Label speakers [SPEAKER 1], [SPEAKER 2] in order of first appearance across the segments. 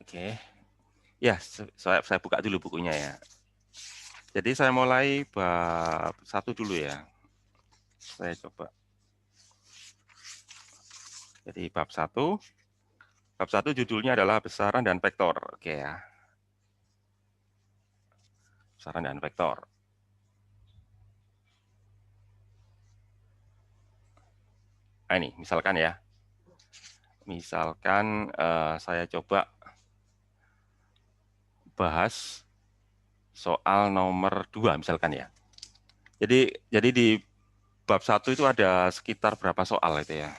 [SPEAKER 1] Oke. Ya, saya buka dulu bukunya ya. Jadi saya mulai bab 1 dulu ya. Saya coba. Jadi bab 1. Bab 1 judulnya adalah besaran dan vektor. Oke ya. Besaran dan vektor. Nah, ini misalkan ya. Misalkan saya coba bahas soal nomor 2 misalkan ya. Jadi di bab 1 itu ada sekitar berapa soal itu ya?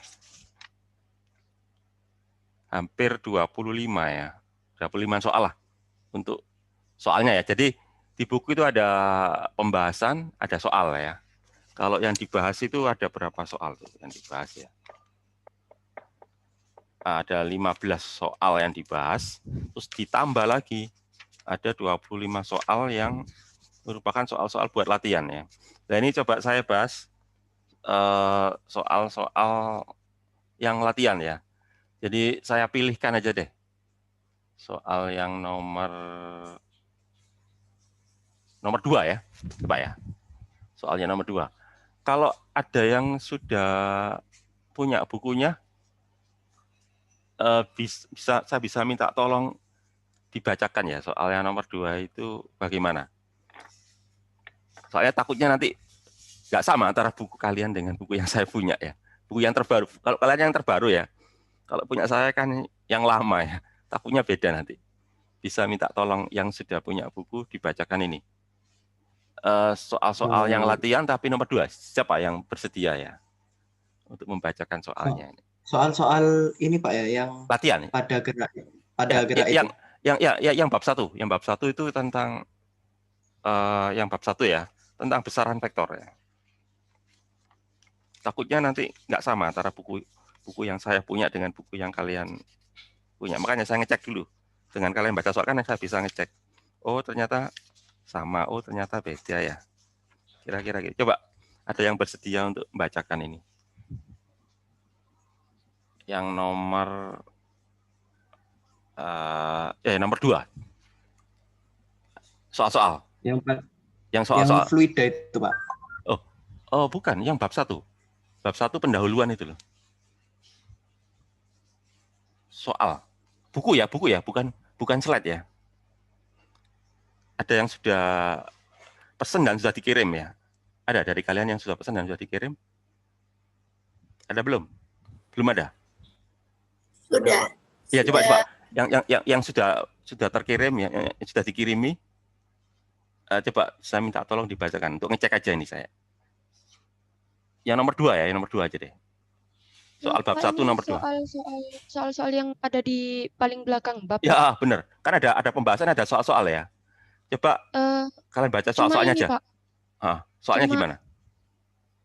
[SPEAKER 1] Hampir 25 ya. 25 soal lah untuk soalnya ya. Jadi di buku itu ada pembahasan, ada soal ya. Kalau yang dibahas itu ada berapa soal tuh yang dibahas ya? Ada 15 soal yang dibahas, terus ditambah lagi ada 25 soal yang merupakan soal-soal buat latihan ya. Nah ini coba saya bahas soal-soal yang latihan ya. Jadi saya pilihkan aja deh soal yang nomor 2 ya, coba ya. Soalnya nomor 2. Kalau ada yang sudah punya bukunya, saya bisa minta tolong dibacakan ya soal yang nomor 2 itu bagaimana. Soalnya takutnya nanti nggak sama antara buku kalian dengan buku yang saya punya ya. Buku yang terbaru. Kalau kalian yang terbaru ya, kalau punya saya kan yang lama ya. Takutnya beda nanti. Bisa minta tolong yang sudah punya buku dibacakan ini. Soal-soal yang
[SPEAKER 2] Oh,
[SPEAKER 1] latihan tapi nomor 2. Siapa yang bersedia ya untuk membacakan
[SPEAKER 2] so-
[SPEAKER 1] soalnya ini?
[SPEAKER 2] soal-soal ini Pak ya, yang
[SPEAKER 1] Latihan ya?
[SPEAKER 2] pada gerak,
[SPEAKER 1] Ya,
[SPEAKER 2] pada
[SPEAKER 1] ya,
[SPEAKER 2] gerak itu.
[SPEAKER 1] yang bab 1. Yang bab 1 itu tentang yang bab 1 ya, tentang besaran vektor ya. Takutnya nanti nggak sama antara buku yang saya punya dengan buku yang kalian punya. Makanya saya ngecek dulu. Dengan kalian baca soal kan saya bisa ngecek. Oh ternyata sama, oh ternyata beda ya. Kira-kira gitu. Coba ada yang bersedia untuk membacakan ini. Yang nomor 2. Soal-soal.
[SPEAKER 2] Yang
[SPEAKER 1] Yang
[SPEAKER 2] yang
[SPEAKER 1] soal-soal.
[SPEAKER 2] fluida itu Pak.
[SPEAKER 1] Oh, oh bukan, yang bab 1. Bab 1 pendahuluan itu loh. Soal. Buku ya, bukan slide ya. Ada yang sudah pesan dan sudah dikirim ya? Ada dari kalian yang sudah pesan dan sudah dikirim? Ada belum? Belum ada?
[SPEAKER 3] Sudah.
[SPEAKER 1] Ya coba
[SPEAKER 3] Sudah.
[SPEAKER 1] yang sudah terkirim ya, yang sudah dikirimi, coba saya minta tolong dibacakan untuk ngecek aja ini saya. Yang nomor 2 ya, yang nomor 2 aja deh. Soal bab
[SPEAKER 3] Pak,
[SPEAKER 1] 1
[SPEAKER 3] ini
[SPEAKER 1] nomor 2.
[SPEAKER 3] soal-soal yang ada di paling belakang bab, Pak.
[SPEAKER 1] Ya benar, kan ada pembahasan, ada soal-soal ya. Coba
[SPEAKER 3] Eh,
[SPEAKER 1] kalian baca
[SPEAKER 3] cuma
[SPEAKER 1] soal-soalnya
[SPEAKER 3] ini,
[SPEAKER 1] aja.
[SPEAKER 3] Pak.
[SPEAKER 1] Soalnya
[SPEAKER 3] Cuma
[SPEAKER 1] gimana?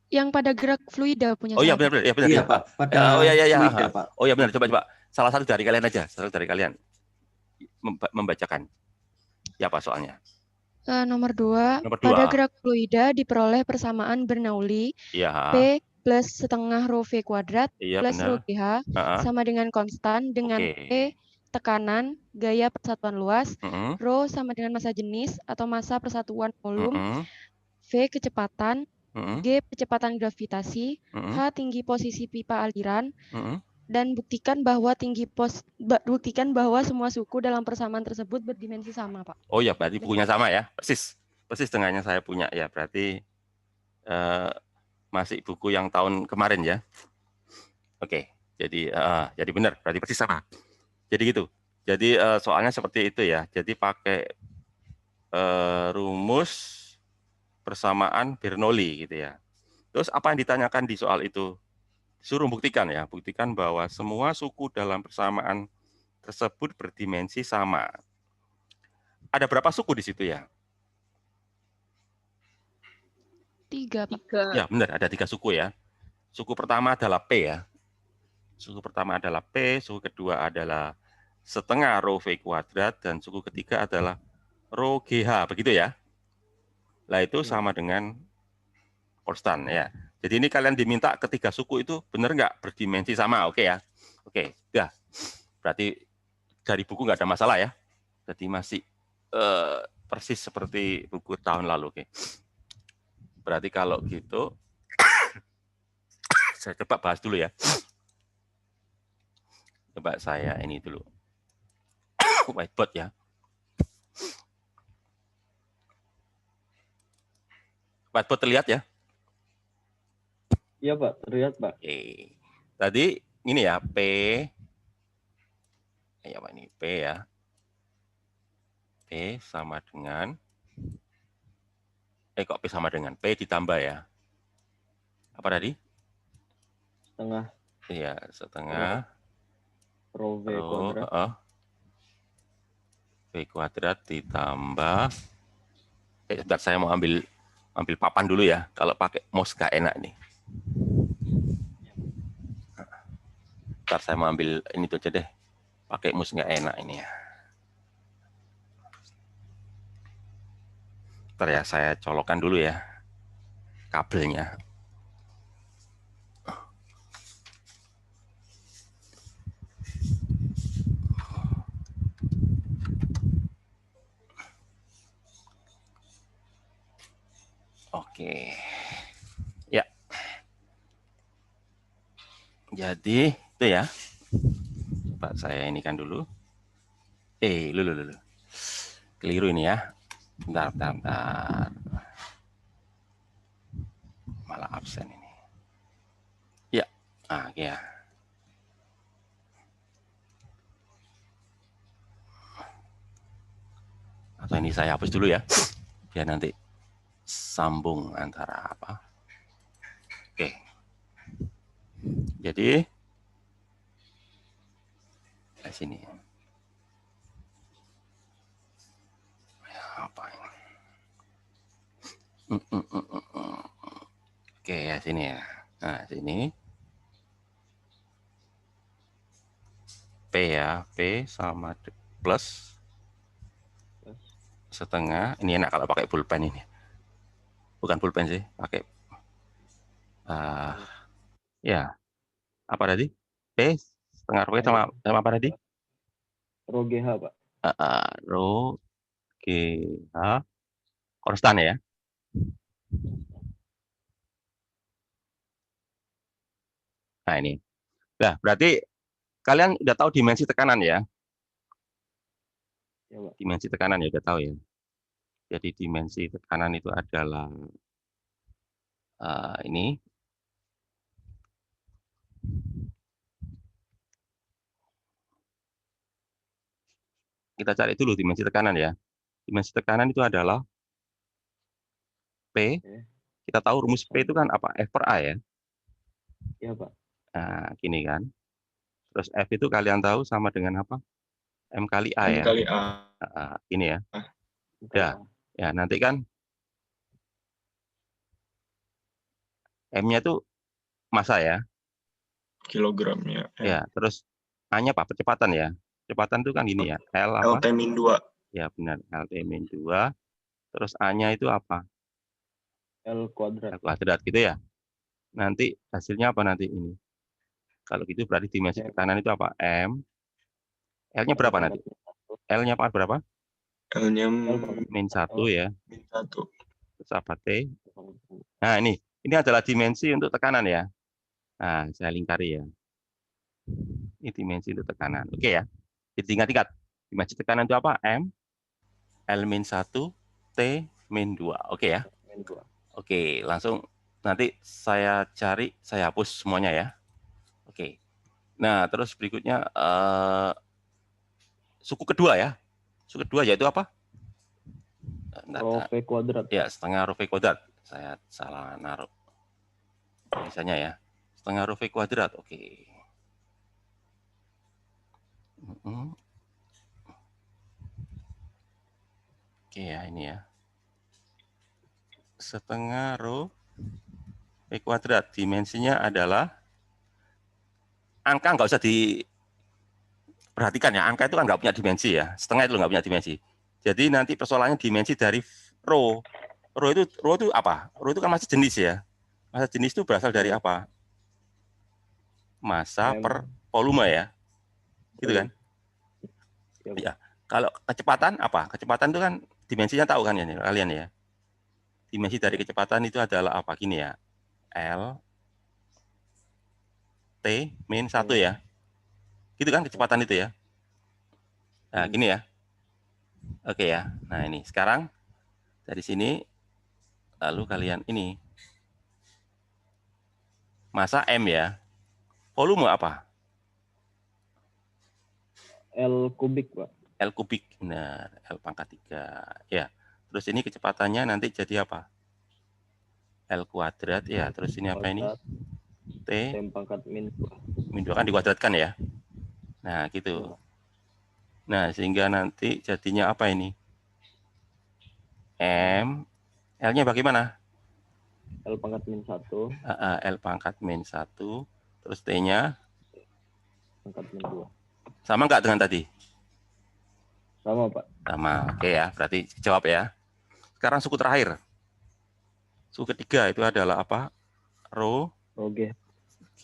[SPEAKER 3] yang pada gerak fluida punya
[SPEAKER 1] Oh iya
[SPEAKER 3] saya,
[SPEAKER 1] benar
[SPEAKER 3] Pak.
[SPEAKER 1] benar, ya benar
[SPEAKER 2] Iya
[SPEAKER 1] ya.
[SPEAKER 2] Pak, pada
[SPEAKER 1] Oh iya iya ya.
[SPEAKER 2] fluida Pak.
[SPEAKER 1] Oh iya benar, coba salah satu dari kalian aja, salah satu dari kalian membacakan. Ya apa soalnya?
[SPEAKER 3] Nomor 2,
[SPEAKER 1] Nomor
[SPEAKER 3] pada
[SPEAKER 1] 2.
[SPEAKER 3] gerak fluida diperoleh persamaan Bernoulli
[SPEAKER 1] Iya,
[SPEAKER 3] P plus setengah rho V kuadrat
[SPEAKER 1] iya
[SPEAKER 3] plus
[SPEAKER 1] benar.
[SPEAKER 3] rho GH sama dengan konstan dengan
[SPEAKER 1] Oke.
[SPEAKER 3] P tekanan, gaya persatuan luas,
[SPEAKER 1] Mm-mm,
[SPEAKER 3] rho sama dengan massa jenis atau massa persatuan volum,
[SPEAKER 1] mm-mm,
[SPEAKER 3] V kecepatan,
[SPEAKER 1] mm-mm,
[SPEAKER 3] G kecepatan gravitasi, H
[SPEAKER 1] mm-mm,
[SPEAKER 3] tinggi posisi pipa aliran,
[SPEAKER 1] mm-mm.
[SPEAKER 3] dan buktikan bahwa semua suku dalam persamaan tersebut berdimensi sama, Pak.
[SPEAKER 1] Oh ya, berarti bukunya sama ya, persis, persis dengan yang saya punya ya. Berarti eh, masih buku yang tahun kemarin ya. Oke, jadi benar, berarti persis sama. Jadi gitu. Jadi soalnya seperti itu ya. Jadi pakai rumus persamaan Bernoulli gitu ya. Terus apa yang ditanyakan di soal itu? Suruh buktikan ya, buktikan bahwa semua suku dalam persamaan tersebut berdimensi sama. Ada berapa suku di situ ya?
[SPEAKER 3] 3, Pak.
[SPEAKER 1] Ya, benar, ada 3 suku ya. Suku pertama adalah P ya. Suku pertama adalah P, suku kedua adalah setengah rho V kuadrat, dan suku ketiga adalah rho GH, begitu ya. Nah, itu
[SPEAKER 2] Ya.
[SPEAKER 1] sama dengan konstan ya. Jadi ini kalian diminta ketiga suku itu benar nggak berdimensi sama, oke ya? Oke, ya. Berarti dari buku nggak ada masalah ya. Jadi masih persis seperti buku tahun lalu. Oke. Berarti kalau gitu, saya coba bahas dulu ya. Coba saya ini dulu. Whiteboard ya. Whiteboard terlihat ya?
[SPEAKER 4] Iya Pak, terlihat Pak.
[SPEAKER 1] Oke. Tadi ini ya, P. Ya Pak, ini P ya. P sama dengan, kok P sama dengan P ditambah ya. Apa tadi?
[SPEAKER 4] Setengah
[SPEAKER 1] Iya, setengah
[SPEAKER 4] rho V kuadrat.
[SPEAKER 1] V kuadrat ditambah, sebentar saya mau ambil papan dulu ya. Kalau pakai mouse gak enak nih. Ntar saya mau ambil ini tuh aja deh. Pakai mouse nggak enak ini ya. Ntar ya saya colokkan dulu ya kabelnya. Oke. Ya. Jadi itu ya. Coba saya ini kan dulu. Lu. Keliru ini ya. Bentar. Malah absen ini. Ya. Ya. Atau ini saya hapus dulu ya. Biar nanti sambung antara apa. Oke. Jadi di sini. Apa ini? Oke, ya sini ya. Nah, sini. P ya, P sama plus setengah. Ini enak kalau pakai pulpen ini. Bukan pulpen sih, pakai ya. Apa tadi? P setengah P sama apa tadi?
[SPEAKER 4] Rho GH Pak.
[SPEAKER 1] Rho GH konstan ya. Nah ini. Nah, berarti kalian udah tahu dimensi tekanan ya?
[SPEAKER 4] Ya Pak.
[SPEAKER 1] Dimensi tekanan ya udah tahu ya. Jadi dimensi tekanan itu adalah ini. Kita cari dulu dimensi tekanan ya. Dimensi tekanan itu adalah P. Kita tahu rumus P itu kan apa? F per A ya?
[SPEAKER 4] Iya Pak.
[SPEAKER 1] Nah, gini kan. Terus F itu kalian tahu sama dengan apa? M kali A ya?
[SPEAKER 5] M kali A.
[SPEAKER 1] Ini ya. Ya, nanti kan M-nya itu massa ya.
[SPEAKER 5] Kilogram ya.
[SPEAKER 1] Ya, terus A-nya apa? Percepatan ya. Percepatan itu kan ini ya. L apa?
[SPEAKER 5] LT-2.
[SPEAKER 1] Ya, benar. LT-2. Terus A-nya itu apa?
[SPEAKER 4] L kuadrat.
[SPEAKER 1] L kuadrat gitu ya. Nanti hasilnya apa nanti ini? Kalau gitu berarti dimensi tekanan itu apa? M. L-nya berapa nanti? L-nya apa berapa?
[SPEAKER 5] L-nya
[SPEAKER 1] min 1 ya.
[SPEAKER 5] min 1.
[SPEAKER 1] Terus apa T? Nah, ini adalah dimensi untuk tekanan ya. Nah, saya lingkari ya. Ini dimensi untuk tekanan. Oke ya. Jadi ingat-ingat. Dimensi tekanan itu apa? M, L-1, T-2. Oke ya. Oke, langsung nanti saya cari, saya hapus semuanya ya. Oke. Nah, terus berikutnya suku kedua ya. Suku kedua yaitu apa?
[SPEAKER 4] Rho V kuadrat.
[SPEAKER 1] Ya, setengah rho V kuadrat. Saya salah naruh tulisannya ya. Setengah rho V kuadrat. Oke. Oke ya, ini ya. Setengah rho V kuadrat. Dimensinya adalah, angka nggak usah diperhatikan ya. Angka itu kan nggak punya dimensi ya. Setengah itu nggak punya dimensi. Jadi nanti persoalannya dimensi dari rho. Rho itu apa? Rho itu kan massa jenis ya. Massa jenis itu berasal dari apa? Massa per volume ya. Gitu kan?
[SPEAKER 4] Ya, Pak.
[SPEAKER 1] Ya. Kalau kecepatan apa? Kecepatan itu kan dimensinya tahu kan ya nih, kalian ya. Dimensi dari kecepatan itu adalah apa? Gini ya. L T min 1 ya. Gitu kan kecepatan itu ya. Nah, gini ya. Oke ya. Nah, ini sekarang dari sini lalu kalian ini massa M ya. Volume apa?
[SPEAKER 4] L kubik, Pak.
[SPEAKER 1] L kubik. Benar, L pangkat 3. Ya. Terus ini kecepatannya nanti jadi apa? L kuadrat ya. Terus ini apa ini?
[SPEAKER 4] Kuadrat
[SPEAKER 1] T
[SPEAKER 4] T pangkat min 2.
[SPEAKER 1] min 2 kan dikuadratkan ya. Nah, gitu. Nah, sehingga nanti jadinya apa ini? M. L-nya bagaimana?
[SPEAKER 4] L pangkat min 1
[SPEAKER 1] L pangkat min 1. Terus T-nya
[SPEAKER 4] pangkat min 2.
[SPEAKER 1] sama nggak dengan tadi?
[SPEAKER 4] Sama, Pak.
[SPEAKER 1] Sama. Oke ya, berarti jawab ya. Sekarang suku terakhir. Suku ketiga itu adalah apa? Rho
[SPEAKER 4] Rho G.
[SPEAKER 1] G.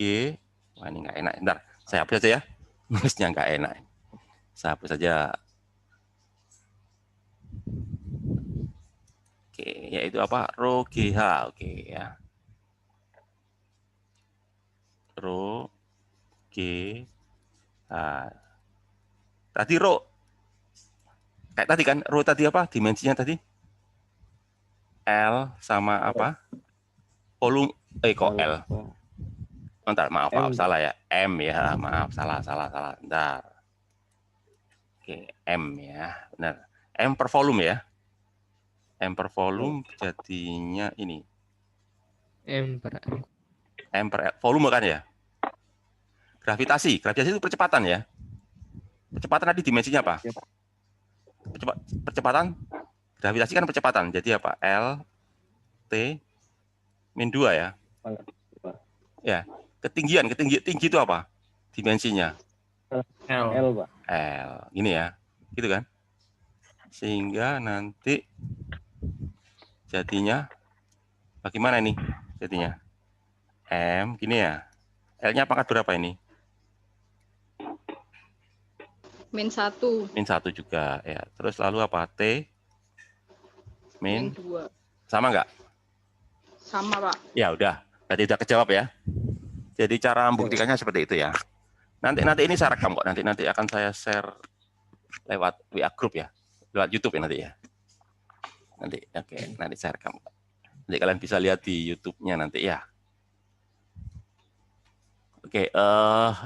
[SPEAKER 1] Wah, ini nggak enak. Bentar, saya hapus aja ya. Nulisnya nggak enak. Saya hapus saja. Oke, yaitu apa? Rho GH. Oke ya. Rho G H. Tadi rho kayak tadi kan, rho tadi apa? Dimensinya tadi? L sama apa? Volume kok L. Bentar, maaf,
[SPEAKER 4] M.
[SPEAKER 1] salah ya. M ya, maaf, salah. Bentar. Oke, M ya, benar. M per volume ya. M per volume jadinya ini.
[SPEAKER 6] M per
[SPEAKER 1] M per volume kan ya. Gravitasi itu percepatan ya. Percepatan tadi dimensinya apa?
[SPEAKER 4] Ya, Pak.
[SPEAKER 1] Percepatan, gravitasi kan percepatan. Jadi apa? L T min 2 ya. Ya, tinggi itu apa? Dimensinya.
[SPEAKER 4] L, Pak.
[SPEAKER 1] L, gini ya. Gitu kan? Sehingga nanti jadinya bagaimana ini? Jadinya M gini ya. L-nya pangkat berapa ini?
[SPEAKER 7] Min 1.
[SPEAKER 1] Min 1 juga ya. Terus lalu apa? T min
[SPEAKER 7] 2.
[SPEAKER 1] sama nggak?
[SPEAKER 7] Sama, Pak.
[SPEAKER 1] Ya udah, berarti udah kejawab ya. Jadi cara membuktikannya seperti itu ya. Nanti ini saya rekam kok. Nanti akan saya share lewat WA group ya, lewat YouTube ya nanti ya. Nanti oke, nanti saya rekam. Nanti kalian bisa lihat di YouTube-nya nanti ya. Oke,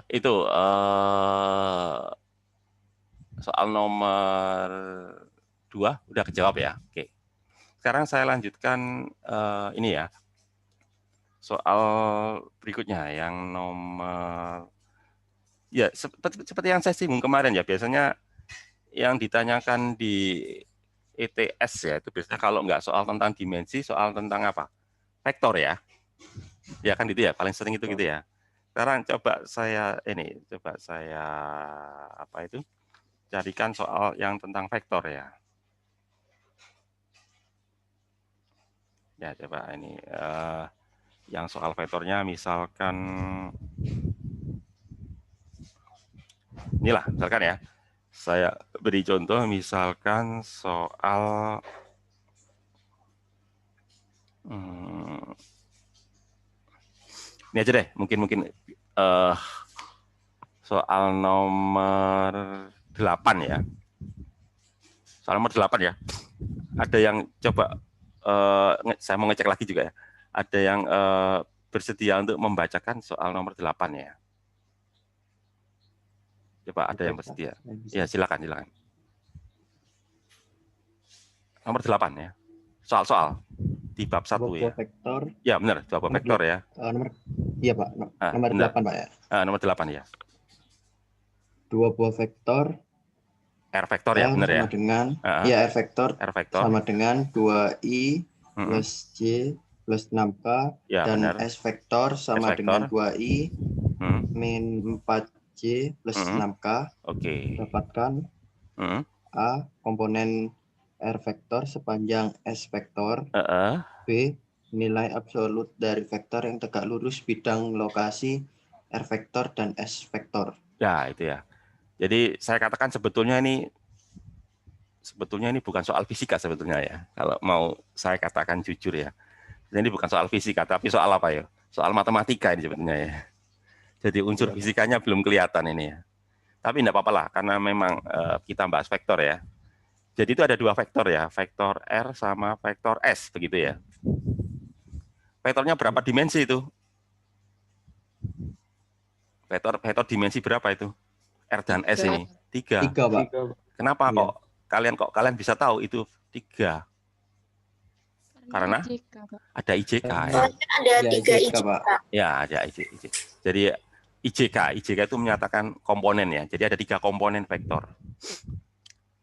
[SPEAKER 1] itu soal nomor 2 udah kejawab ya. Oke. Sekarang saya lanjutkan ini ya. Soal berikutnya yang nomor ya seperti yang saya singgung kemarin ya, biasanya yang ditanyakan di ETS ya itu biasanya kalau nggak soal tentang dimensi, soal tentang apa? Vektor ya. Ya kan gitu ya, paling sering itu gitu ya. Sekarang coba saya apa itu? Carikan soal yang tentang vektor ya. Ya coba ini yang soal vektornya misalkan inilah misalkan ya. Saya beri contoh misalkan soal ini aja deh, mungkin soal nomor 8 ya. Soal nomor 8 ya. Ada yang coba saya mau ngecek lagi juga ya. Ada yang bersedia untuk membacakan soal nomor 8 ya. Coba ada yang bersedia. Ya, silakan. Nomor 8 ya. Soal-soal di bab 1 ya.
[SPEAKER 2] Vektor.
[SPEAKER 1] Ya, benar, 2 buah vektor ya.
[SPEAKER 2] Iya, Pak. Nomor 8, Pak ya.
[SPEAKER 1] Nomor 8 ya.
[SPEAKER 2] 2 buah vektor
[SPEAKER 1] R vektor ya, benar ya.
[SPEAKER 2] Sama dengan ya R vektor sama dengan 2i plus j plus 6k
[SPEAKER 1] ya,
[SPEAKER 2] dan
[SPEAKER 1] benar.
[SPEAKER 2] S vektor sama dengan 2i min 4j plus 6k.
[SPEAKER 1] Oke.
[SPEAKER 2] Dapatkan A komponen R vektor sepanjang S vektor. B nilai absolut dari vektor yang tegak lurus bidang lokasi R vektor dan S vektor.
[SPEAKER 1] Ya, itu ya. Jadi saya katakan sebetulnya ini bukan soal fisika sebetulnya ya. Kalau mau saya katakan jujur ya. Ini bukan soal fisika, tapi soal apa ya? Soal matematika ini sebetulnya ya. Jadi unsur fisikanya belum kelihatan ini ya. Tapi tidak apa-apa lah, karena memang kita bahas vektor ya. Jadi itu ada 2 vektor ya, vektor R sama vektor S, begitu ya. Vektornya berapa dimensi itu? Vektor dimensi berapa itu? R dan S ini? 3.
[SPEAKER 2] 3, Pak.
[SPEAKER 1] Kenapa
[SPEAKER 2] Iya.
[SPEAKER 1] kalian bisa tahu itu 3? Karena ada IJK ya.
[SPEAKER 8] Ada 3 IJK, Pak.
[SPEAKER 1] Ya, ada IJK. Jadi IJK itu menyatakan komponen ya. Jadi ada 3 komponen vektor.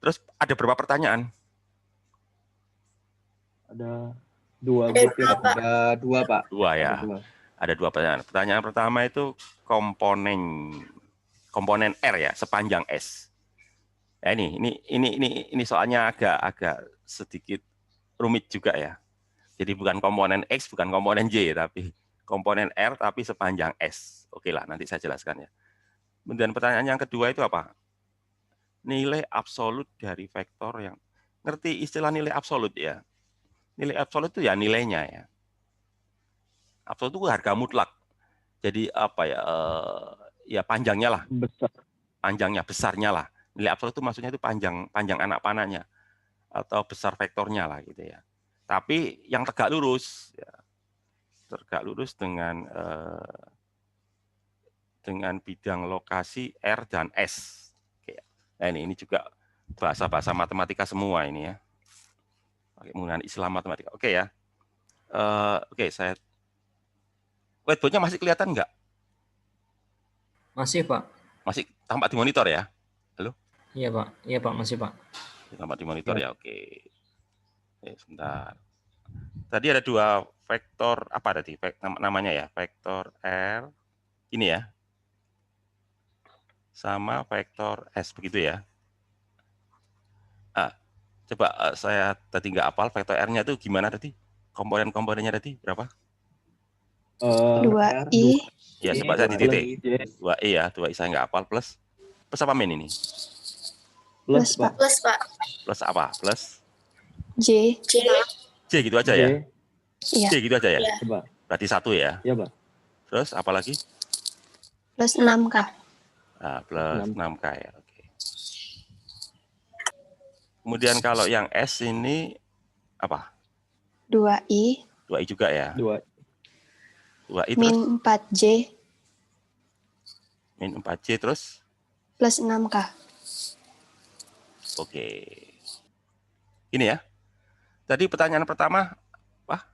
[SPEAKER 1] Terus ada berapa pertanyaan?
[SPEAKER 4] Ada 2
[SPEAKER 8] Ada
[SPEAKER 4] butir.
[SPEAKER 8] 2, Pak.
[SPEAKER 2] Ada 2, Pak.
[SPEAKER 1] 2 ya.
[SPEAKER 2] Ada 2.
[SPEAKER 1] Ada 2 pertanyaan. Pertanyaan pertama itu komponen R ya, sepanjang S. Ya, ini soalnya agak sedikit rumit juga ya. Jadi bukan komponen X, bukan komponen Y, tapi komponen R tapi sepanjang S. Oke lah, nanti saya jelaskan ya. Kemudian pertanyaan yang kedua itu apa? Nilai absolut dari vektor yang ngerti istilah nilai absolut ya. Nilai absolut itu ya nilainya ya. Absolut itu harga mutlak. Jadi apa ya? Ya panjangnya lah.
[SPEAKER 4] Besar.
[SPEAKER 1] Panjangnya, besarnya lah. Nilai absolut itu maksudnya itu panjang anak panahnya atau besar vektornya lah gitu ya. Tapi yang tegak lurus ya. Tegak lurus dengan bidang lokasi R dan S. Oke. Nah, ini juga bahasa-bahasa matematika semua ini ya. Pakai menggunakan istilah matematika. Oke ya. Oke, saya whiteboard-nya masih kelihatan nggak?
[SPEAKER 6] Masih, Pak.
[SPEAKER 1] Masih tampak di monitor ya? Halo?
[SPEAKER 6] Iya, Pak. Iya, Pak. Masih, Pak.
[SPEAKER 1] Tampak di monitor ya, oke. Sebentar. Tadi ada 2 vektor, apa tadi? Namanya ya, vektor R, ini ya. Sama vektor S, begitu ya. Coba saya tadi nggak hafal, vektor R-nya itu gimana tadi? Komponen-komponennya tadi berapa?
[SPEAKER 3] 2i.
[SPEAKER 1] Ya, coba saya titik. 2i ya, 2i saya nggak hafal, plus apa min ini?
[SPEAKER 3] Plus, Pak.
[SPEAKER 8] Plus, Pak.
[SPEAKER 1] Plus apa? Plus
[SPEAKER 3] J.
[SPEAKER 1] J gitu aja ya?
[SPEAKER 3] Iya.
[SPEAKER 1] J gitu aja ya?
[SPEAKER 4] Coba.
[SPEAKER 1] Berarti 1 ya?
[SPEAKER 4] Iya, Pak.
[SPEAKER 1] Terus apa lagi?
[SPEAKER 3] Plus 6K.
[SPEAKER 1] Nah, plus 6K ya, oke. Kemudian kalau yang S ini apa?
[SPEAKER 3] 2i.
[SPEAKER 1] 2i juga ya? 2i terus?
[SPEAKER 3] Min 4J.
[SPEAKER 1] Min 4J terus?
[SPEAKER 3] Plus 6K.
[SPEAKER 1] Oke. Ini ya. Tadi pertanyaan pertama, apa?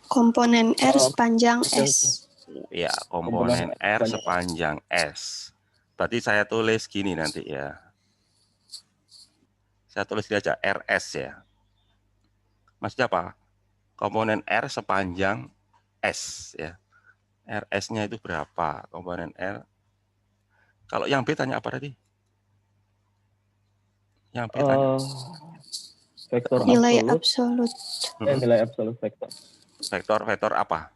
[SPEAKER 3] Komponen R sepanjang S.
[SPEAKER 1] Ya, komponen R sepanjang S. Berarti saya tulis gini nanti ya. Saya tulis ini aja, RS ya. Maksudnya apa? Komponen R sepanjang S ya. RS-nya itu berapa? Komponen R. Kalau yang B tanya apa tadi? Yang B tanya.
[SPEAKER 4] Vektor
[SPEAKER 3] Nilai
[SPEAKER 4] absolut.
[SPEAKER 3] absolut.
[SPEAKER 4] Nilai absolut vektor.
[SPEAKER 1] Vektor apa?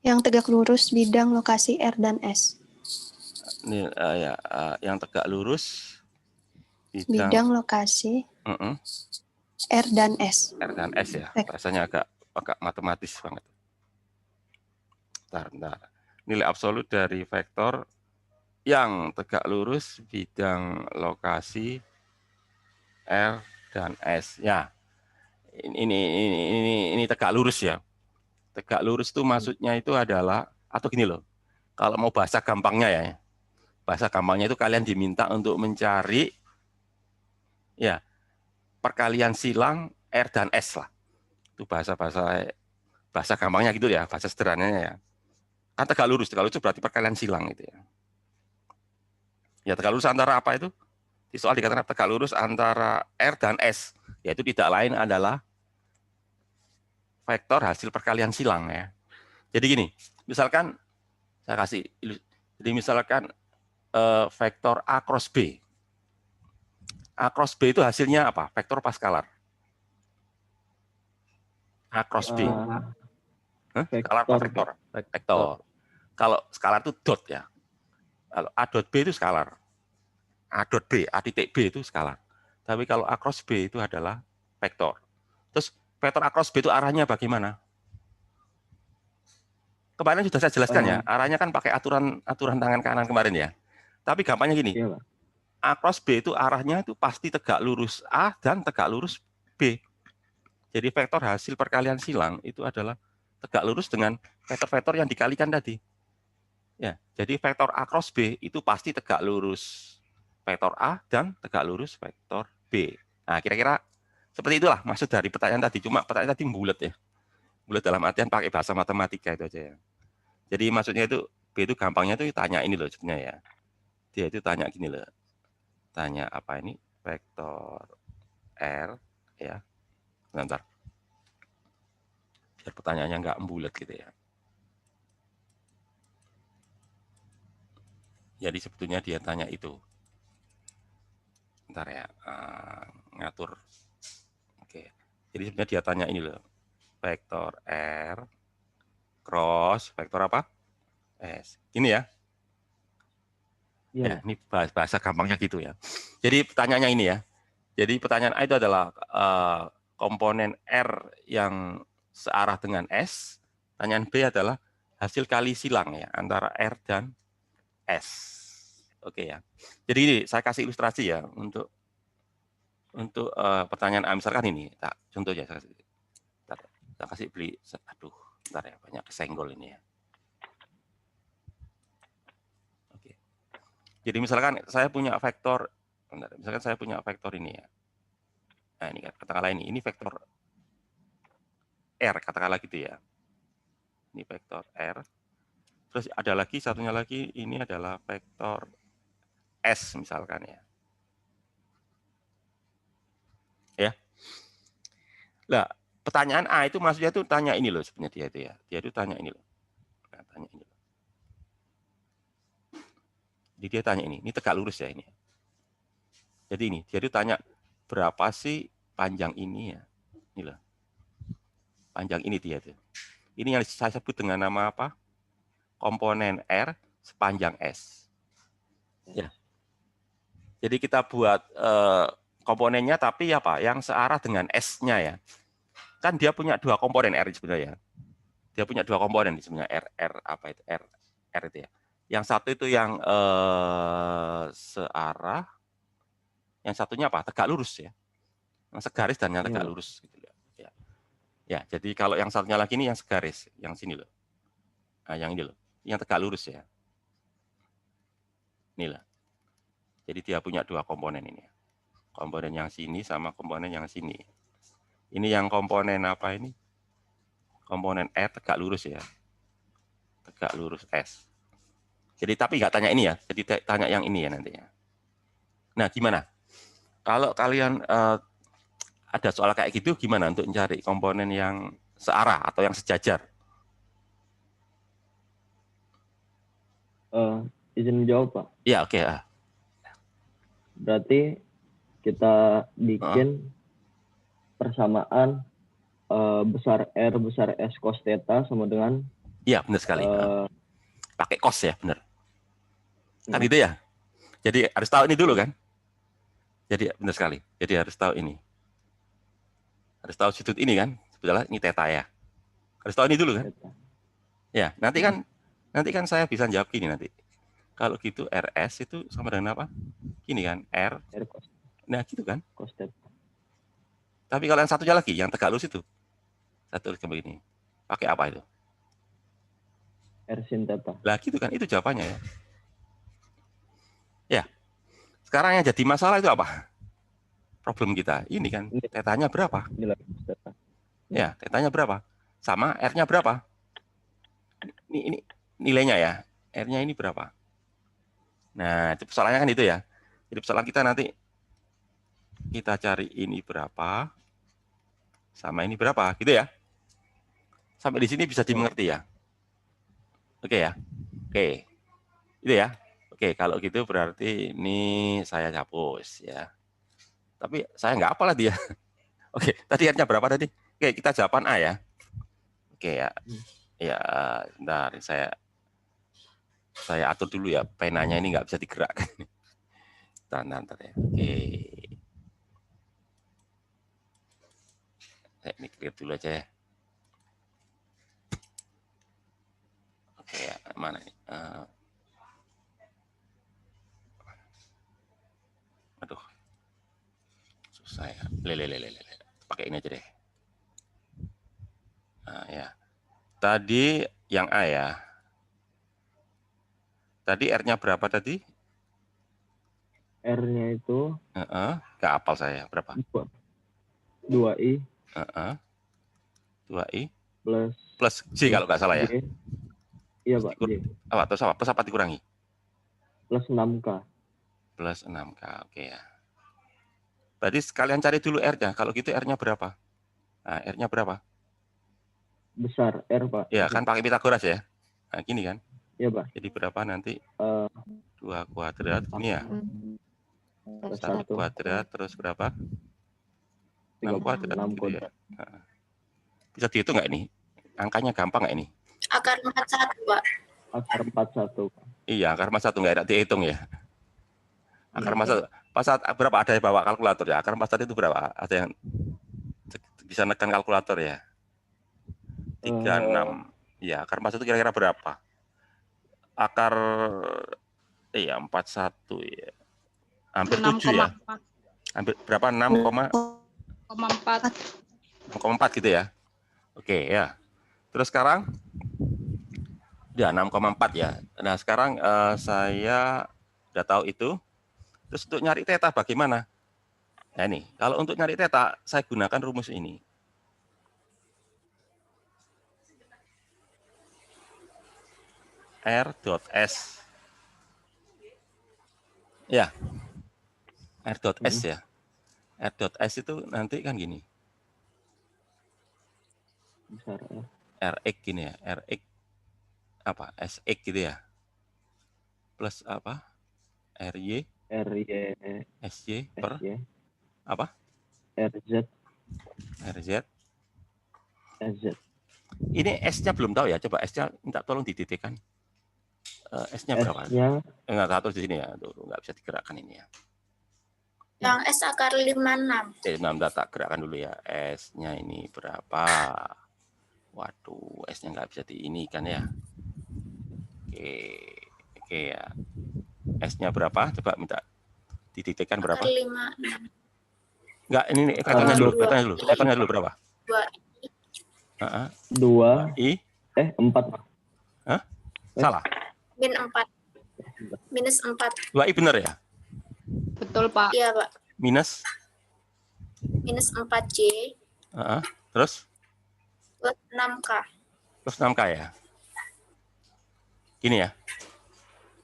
[SPEAKER 3] Yang tegak lurus bidang lokasi R dan S.
[SPEAKER 1] Yang tegak lurus
[SPEAKER 3] bidang lokasi R dan S.
[SPEAKER 1] R dan S ya. Rasanya agak matematis banget. Bentar. Nilai absolut dari vektor yang tegak lurus bidang lokasi R dan S. Ya. Ini tegak lurus ya. Tegak lurus itu maksudnya itu adalah, atau gini loh, kalau mau bahasa gampangnya ya, bahasa gampangnya itu kalian diminta untuk mencari ya perkalian silang R dan S lah. Itu bahasa gampangnya gitu ya, bahasa sederhananya ya. Kan tegak lurus itu berarti perkalian silang gitu ya. Ya tegak lurus antara apa itu? Di soal dikatakan tegak lurus antara R dan S, yaitu tidak lain adalah vektor hasil perkalian silang ya. Jadi gini, misalkan saya kasih, jadi misalkan vektor A cross B. A cross B itu hasilnya apa? Vektor apa skalar? A cross B. Skalar apa vektor? Vektor. Kalau skalar itu dot ya. Kalau A dot B itu skalar. A dot B, A titik B itu skalar. Tapi kalau A cross B itu adalah vektor. Terus vektor A cross B itu arahnya bagaimana? Kemarin sudah saya jelaskan ya, arahnya kan pakai aturan tangan kanan kemarin ya. Tapi gampangnya gini,
[SPEAKER 4] Iya, Pak.
[SPEAKER 1] A cross B itu arahnya itu pasti tegak lurus A dan tegak lurus B. Jadi vektor hasil perkalian silang itu adalah tegak lurus dengan vektor-vektor yang dikalikan tadi. Ya, jadi vektor A cross B itu pasti tegak lurus vektor A dan tegak lurus vektor B. Nah, kira-kira seperti itulah maksud dari pertanyaan tadi. Cuma pertanyaan tadi bulat ya. Bulat dalam artian pakai bahasa matematika itu aja ya. Jadi maksudnya itu B itu gampangnya itu tanya ini loh sebenarnya ya. Dia itu tanya gini loh. Tanya apa ini? Vektor R ya. Bentar. Biar pertanyaannya nggak bulat gitu ya. Jadi sebetulnya dia tanya itu. Bentar ya. Ngatur. Oke. Jadi sebenarnya dia tanya ini loh. Vektor R cross vektor apa? S. Ini ya. Ya, ini bahasa gampangnya gitu ya. Jadi pertanyaannya ini ya. Jadi pertanyaan A itu adalah komponen R yang searah dengan S. Pertanyaan B adalah hasil kali silang ya antara R dan S. Oke ya. Jadi ini saya kasih ilustrasi ya untuk pertanyaan A misalkan ini. Nah, contohnya saya kasih beli. Aduh, bentar ya banyak kesenggol ini ya. Jadi misalkan saya punya vektor, misalkan saya punya vektor ini ya. Nah ini kan katakanlah ini vektor R, katakanlah gitu ya. Ini vektor R. Terus ada lagi satunya lagi ini adalah vektor S misalkan ya. Ya. Nah, pertanyaan A itu maksudnya itu tanya ini loh sebenarnya dia itu ya. Dia itu tanya ini loh. Nah, tanya ini loh. Jadi dia tanya ini tegak lurus ya ini. Jadi ini, dia itu tanya berapa sih panjang ini ya. Ini loh. Panjang ini dia itu. Ini yang saya sebut dengan nama apa? Komponen R sepanjang S. Ya. Jadi kita buat komponennya tapi apa? Yang searah dengan S-nya ya. Kan dia punya dua komponen R sebenarnya. Dia punya dua komponen sebenarnya R apa itu? R itu ya. Yang satu itu yang searah, yang satunya apa? Tegak lurus ya. Yang segaris dan yang tegak lurus. Gitu ya. Ya, jadi kalau yang satunya lagi ini yang segaris, yang sini loh. Nah, yang ini loh, yang tegak lurus ya. Inilah. Jadi dia punya dua komponen ini. Komponen yang sini sama komponen yang sini. Ini yang komponen apa ini? Komponen R tegak lurus ya. Tegak lurus S. Jadi tapi nggak tanya ini ya, jadi tanya yang ini ya nantinya. Nah gimana? Kalau kalian ada soal kayak gitu, gimana untuk mencari komponen yang searah atau yang sejajar?
[SPEAKER 4] Izin menjawab, Pak.
[SPEAKER 1] Ya oke.
[SPEAKER 4] Berarti kita bikin persamaan besar R besar S cos theta sama dengan.
[SPEAKER 1] Iya benar sekali. Pakai cos ya benar. Kan itu ya. Jadi harus tahu ini dulu kan. Jadi benar sekali. Jadi harus tahu ini. Harus tahu sudut ini kan. Sebetulnya ini theta ya. Harus tahu ini dulu kan. Ya nanti kan saya bisa jawab gini nanti. Kalau gitu RS itu sama dengan apa? Gini kan R cos. Nah gitu kan.
[SPEAKER 4] Cos theta.
[SPEAKER 1] Tapi kalau yang satunya lagi yang tegak lurus itu. Satu lagi begini. Pakai apa itu?
[SPEAKER 4] R sin theta.
[SPEAKER 1] Lah gitu kan itu jawabannya ya. Ya. Sekarang yang jadi masalah itu apa? Problem kita. Ini kan tetanya berapa?
[SPEAKER 4] Nilai cos theta.
[SPEAKER 1] Ya, tetanya berapa? Sama R-nya berapa? Ini nilainya ya. R-nya ini berapa? Nah, itu persoalannya kan itu ya. Jadi persoalan kita nanti kita cari ini berapa sama ini berapa, gitu ya. Sampai di sini bisa dimengerti ya. Oke ya. Oke. Itu ya. Oke, kalau gitu berarti ini saya hapus ya. Tapi saya nggak apalah dia. Oke, tadi R-nya berapa tadi? Oke, kita jawaban A ya. Oke ya. Ya, bentar saya Saya atur dulu ya, penanya ini nggak bisa digerakkan. Ntar ya. Oke. Ini clear dulu aja ya. Oke ya, mana ini? Aduh, susah ya. Pakai ini aja deh. Nah, ya. Tadi yang A ya. Tadi R-nya berapa tadi?
[SPEAKER 4] R-nya itu
[SPEAKER 1] Nggak hafal saya. Berapa?
[SPEAKER 4] 2I.
[SPEAKER 1] 2I.
[SPEAKER 4] Plus
[SPEAKER 1] J kalau nggak salah ya.
[SPEAKER 4] Iya, Pak. J.
[SPEAKER 1] Terus apa? Plus apa dikurangi?
[SPEAKER 4] Plus 6K.
[SPEAKER 1] Plus 6K, oke ya. Berarti sekalian cari dulu R-nya. Kalau gitu R-nya berapa? Nah, R-nya berapa?
[SPEAKER 4] Besar R, Pak.
[SPEAKER 1] Ya, kan pakai Pitagoras ya. Nah, gini kan.
[SPEAKER 4] Iya, Pak.
[SPEAKER 1] Jadi berapa nanti? 2 kuadrat, ini ya. 1 kuadrat, terus berapa? 6 kuadrat.
[SPEAKER 4] 6
[SPEAKER 1] gitu
[SPEAKER 4] kuadrat.
[SPEAKER 1] Ya. Nah. Bisa dihitung nggak ini? Angkanya gampang nggak ini?
[SPEAKER 8] Akar 41, Pak.
[SPEAKER 4] Akar 41, Pak.
[SPEAKER 1] Iya, akar 41 nggak enak dihitung ya. Akar 41. Pas saat berapa ada yang bawa kalkulator ya? Akar 41 itu berapa? Ada yang bisa nekan kalkulator ya? 36. Ya, akar 41 kira-kira berapa? Akar 41 ya. Hampir 7 ya. Hampir berapa? 6,4 gitu ya. Oke ya. Terus sekarang ya 6,4 ya. Nah, sekarang saya udah tahu itu. Terus untuk nyari theta bagaimana? Nah ini, kalau untuk nyari theta saya gunakan rumus ini. R.S. Ya. R.S ya. R.S itu nanti kan gini.
[SPEAKER 4] Besar R.
[SPEAKER 1] Rx gini ya. Rx apa? Sx gitu ya. Plus apa? Ry. Sy per apa?
[SPEAKER 4] RZ.
[SPEAKER 1] Ini S-nya belum tahu ya. Coba S-nya minta tolong dititikkan. S-nya berapa?
[SPEAKER 4] S-nya
[SPEAKER 1] enggak tahu di sini ya. Tuh, nggak bisa digerakkan ini ya.
[SPEAKER 8] Yang S akar 56.
[SPEAKER 1] 6 data gerakkan dulu ya. S-nya ini berapa? Waduh, S-nya nggak bisa diinikan ya. Oke ya. S-nya berapa? Coba minta dititikkan berapa?
[SPEAKER 8] Akar 56.
[SPEAKER 1] Enggak, ini katanya dulu berapa?
[SPEAKER 4] 2
[SPEAKER 1] I
[SPEAKER 4] 4.
[SPEAKER 1] Hah? Salah.
[SPEAKER 8] Min 4. Minus 4.
[SPEAKER 1] 2I benar ya?
[SPEAKER 7] Betul, Pak.
[SPEAKER 8] Iya, Pak.
[SPEAKER 1] Minus
[SPEAKER 8] 4J.
[SPEAKER 1] Terus?
[SPEAKER 8] Plus 6K.
[SPEAKER 1] Plus 6K ya? Gini ya?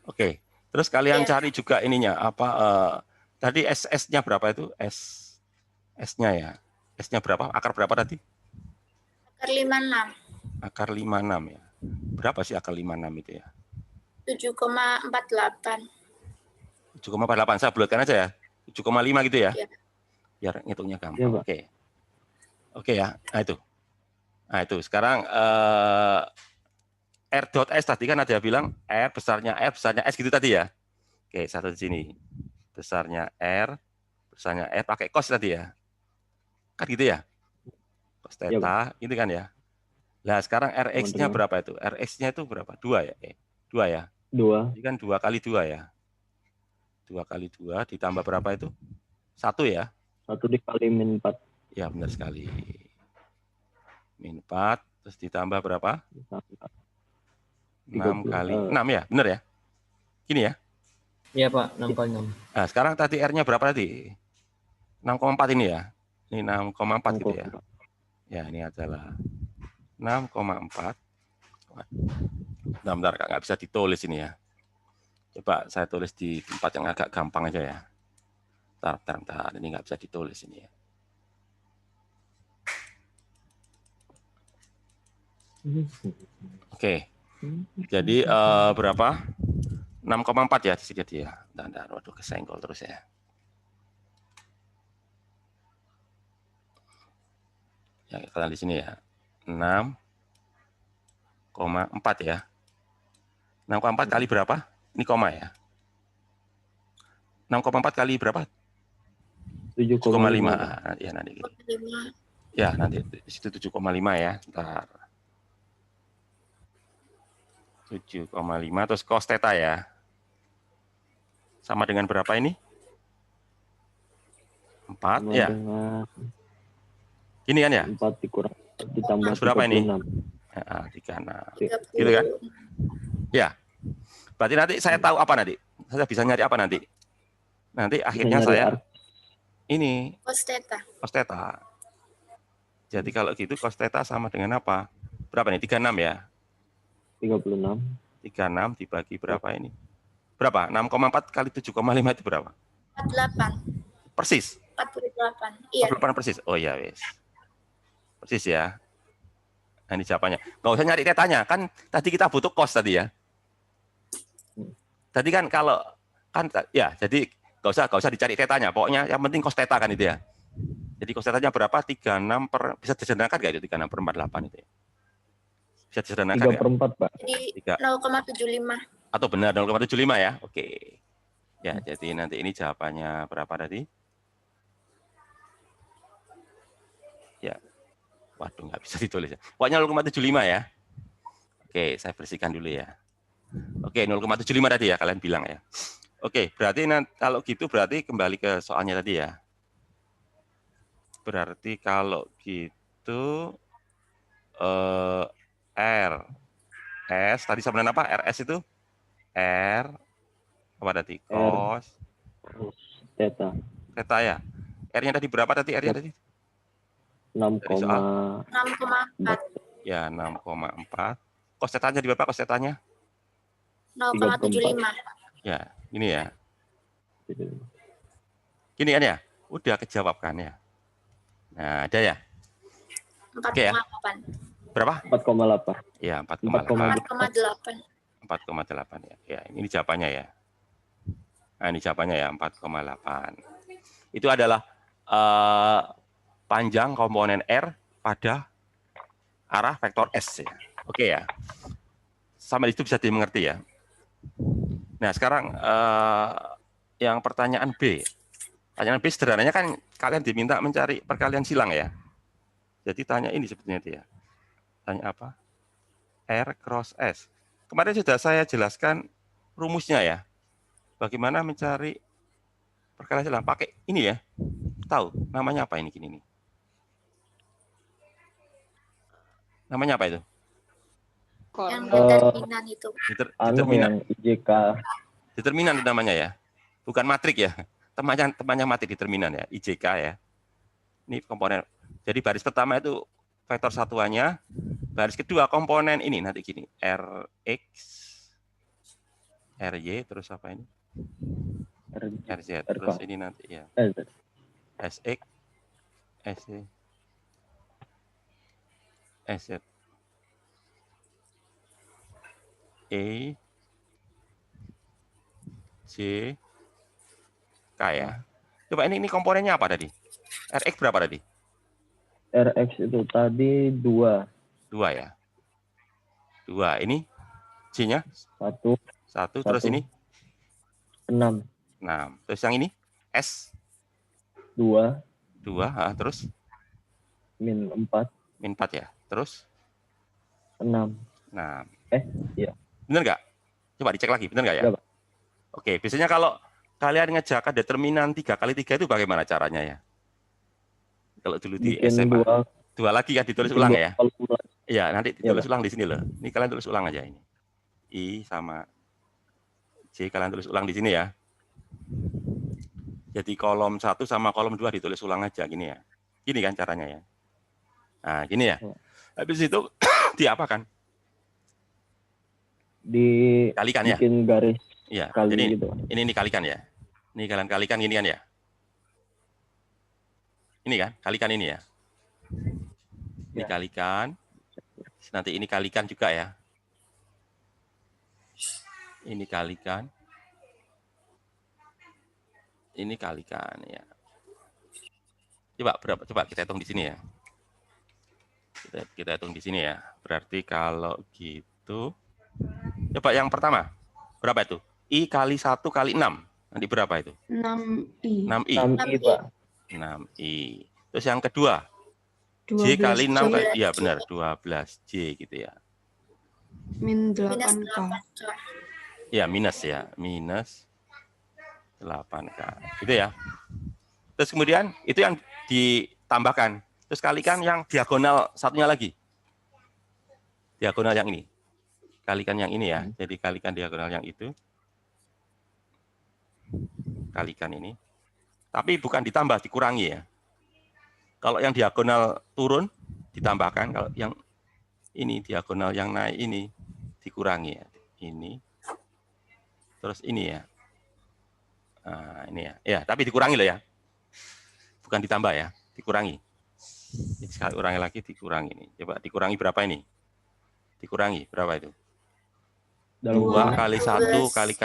[SPEAKER 1] Oke. Terus kalian cari juga ininya apa? Tadi S-nya berapa itu? S-nya ya? S-nya berapa? Akar berapa tadi?
[SPEAKER 8] Akar 56.
[SPEAKER 1] Akar 56 ya. Berapa sih akar 56 itu ya?
[SPEAKER 8] 7,48.
[SPEAKER 1] 7,48. Saya bulatkan aja ya. 7,5 gitu ya.
[SPEAKER 8] Iya.
[SPEAKER 1] Biar ngitungnya gampang. Oke. Oke ya. Nah itu. Sekarang R.S tadi kan ada yang bilang R besarnya S gitu tadi ya. Oke, satu di sini. Besarnya R pakai cos tadi ya. Kan gitu ya. Cos theta, itu kan ya. Nah, sekarang Rx-nya berapa itu? Rx-nya itu berapa? 2 ya? 2 ya?
[SPEAKER 4] 2.
[SPEAKER 1] Jadi kan 2 kali 2 ya. 2 kali 2 ditambah berapa itu? 1 ya?
[SPEAKER 4] 1 dikali min 4.
[SPEAKER 1] Ya, benar sekali. Min 4, terus ditambah berapa? 6 kali 6 ya? Benar ya? Gini ya?
[SPEAKER 6] Iya, Pak. 6 kali 6.
[SPEAKER 1] Nah, sekarang tadi R-nya berapa tadi? 6,4 ini ya? Ini 6,4 gitu ya? Ya, ini adalah 6,4. Bentar, nggak bisa ditulis ini ya. Coba saya tulis di tempat yang agak gampang aja ya. Bentar. Ini nggak bisa ditulis ini ya. Oke. Jadi berapa? 6,4 ya di sini dia. Bentar, waduh kesenggol terus ya. Ya, kalian di sini ya. 6,4 ya. 6,4 kali berapa? Ini koma ya. 6,4 kali berapa? 7,5. Ya nanti. Ya nanti di situ 7,5 ya. Bentar. 7,5 terus cos theta ya. Sama dengan berapa ini? 4 ya. Ini kan ya?
[SPEAKER 4] 4 dikurang ditambah
[SPEAKER 1] terus berapa
[SPEAKER 4] 36.
[SPEAKER 1] ini? Ya, 36. Gitu kan? Ya. Berarti nanti saya tahu apa nanti? Saya bisa nyari apa nanti? Nanti akhirnya saya ini
[SPEAKER 8] Cos theta.
[SPEAKER 1] Cos theta. Jadi kalau gitu cos theta sama dengan apa? Berapa nih? 36 ya?
[SPEAKER 4] 36.
[SPEAKER 1] 36 dibagi berapa ini? Berapa? 6,4 kali 7,5 itu berapa?
[SPEAKER 8] 48.
[SPEAKER 1] Persis?
[SPEAKER 8] 48. Iya.
[SPEAKER 1] 48 persis? Oh iya, wes. Persis ya. Nah, ini jawabannya. Nggak usah nyari tetanya. Kan tadi kita butuh cos tadi ya. Tadi kan kalau, kan ya, jadi nggak usah dicari tetanya. Pokoknya yang penting cos theta kan itu ya. Jadi cos tetanya berapa? 36 per, bisa disederhanakan nggak itu 36 per 48 itu ya? Bisa disederhanakan
[SPEAKER 4] 3 per 4, Pak.
[SPEAKER 8] Jadi 0,75.
[SPEAKER 1] Atau benar 0,75 ya? Oke. Ya, jadi nanti ini jawabannya berapa tadi? Ya. Waduh, nggak bisa ditulis ya. Pokoknya 0,75 ya. Oke, saya bersihkan dulu ya. Oke, 0,75 tadi ya, kalian bilang ya. Oke, berarti nanti, kalau gitu berarti kembali ke soalnya tadi ya. Berarti kalau gitu R S tadi sama dengan apa? RS itu R apa tadi? Cos
[SPEAKER 4] Theta.
[SPEAKER 1] theta ya. R-nya tadi berapa tadi? R-nya tadi
[SPEAKER 8] 6,4.
[SPEAKER 1] ya 6,4. Cos theta-nya di berapa? Cos theta-nya
[SPEAKER 8] 0,75.
[SPEAKER 1] ya, ini ya. Gini kan ya? Udah kejawab kan ya. Nah, ada ya?
[SPEAKER 8] 4,8.
[SPEAKER 1] Ya. Berapa?
[SPEAKER 4] 4,8.
[SPEAKER 1] Ya, 4,8.
[SPEAKER 8] 4,8.
[SPEAKER 1] 4,8 ya. Ya, ini jawabannya ya. Nah, ini jawabannya ya 4,8. Itu adalah panjang komponen R pada arah vektor S ya. Oke ya. Sampai itu bisa dimengerti ya. Nah, sekarang yang pertanyaan B. Pertanyaan B sederhananya kan kalian diminta mencari perkalian silang ya. Jadi tanya ini sebetulnya dia. Tanya apa? R cross S. Kemarin sudah saya jelaskan rumusnya ya. Bagaimana mencari perkalian silang. Pakai ini ya. Tahu namanya apa ini gini nih? Namanya apa itu?
[SPEAKER 8] Yang determinan itu.
[SPEAKER 1] Determinan.
[SPEAKER 4] Yang IJK.
[SPEAKER 1] Determinan itu namanya ya. Bukan matrik ya. Temannya matrik determinan ya. IJK ya. Ini komponen. Jadi baris pertama itu vektor satuannya. Baris kedua komponen ini nanti gini. RX, RY, terus apa ini? RZ. Terus ini nanti ya. SX, SC, SZ. E, J, K ya. Coba ini komponennya apa tadi? RX berapa tadi?
[SPEAKER 4] RX itu tadi 2.
[SPEAKER 1] 2 ya. 2. Ini J-nya?
[SPEAKER 4] 1.
[SPEAKER 1] Terus ini?
[SPEAKER 4] 6.
[SPEAKER 1] Terus yang ini? S?
[SPEAKER 4] 2.
[SPEAKER 1] Terus?
[SPEAKER 4] Min 4.
[SPEAKER 1] Min 4 ya. Terus?
[SPEAKER 4] 6. Iya.
[SPEAKER 1] Benar nggak? Coba dicek lagi, benar nggak ya?
[SPEAKER 4] Iya, Pak.
[SPEAKER 1] Oke, biasanya kalau kalian ngejakan determinan 3 kali 3 itu bagaimana caranya ya? Kalau dulu di SMA. 2 lagi kan ditulis ulang ya? Iya, nanti ditulis ulang di sini loh. Ini kalian tulis ulang aja ini. I sama J kalian tulis ulang di sini ya. Jadi kolom 1 sama kolom 2 ditulis ulang aja gini ya. Gini kan caranya ya. Nah, gini ya. Habis itu diapakan? Dikalikan ya.
[SPEAKER 4] Bikin garis.
[SPEAKER 1] Iya.
[SPEAKER 4] Kali
[SPEAKER 1] Jadi
[SPEAKER 4] gitu.
[SPEAKER 1] ini dikalikan ya. Ini kalian kalikan gini kan ya. Ini kan, kalikan ini ya. Ini kalikan. Nanti ini kalikan juga ya. Ini kalikan. Ini kalikan ya. Coba berapa? Coba kita hitung di sini ya. Kita hitung di sini ya. Berarti kalau gitu Coba yang pertama. Berapa itu? I kali 1 kali 6. Nanti berapa itu?
[SPEAKER 7] 6I.
[SPEAKER 1] 6I.
[SPEAKER 4] 6I, Pak.
[SPEAKER 1] 6I. Terus yang kedua.
[SPEAKER 7] 12
[SPEAKER 1] J kali 6 kali,
[SPEAKER 8] 12
[SPEAKER 1] iya
[SPEAKER 8] J.
[SPEAKER 1] benar, 12 J gitu ya.
[SPEAKER 7] Min
[SPEAKER 8] Minus
[SPEAKER 7] 8K.
[SPEAKER 8] 8K.
[SPEAKER 1] Ya, minus ya. Minus 8K. Gitu ya. Terus kemudian itu yang ditambahkan. Terus kalikan yang diagonal satunya lagi. Diagonal yang ini. Kalikan yang ini ya. Jadi kalikan diagonal yang itu. Kalikan ini. Tapi bukan ditambah, dikurangi ya. Kalau yang diagonal turun, ditambahkan. Kalau yang ini, diagonal yang naik ini, dikurangi ya. Ini. Terus ini ya. Nah, ini ya. Ya, tapi dikurangi loh ya. Bukan ditambah ya, dikurangi. Jadi sekali ulangi lagi, dikurangi ini. Coba dikurangi berapa ini? Dikurangi berapa itu? 2 kali 1 kali K.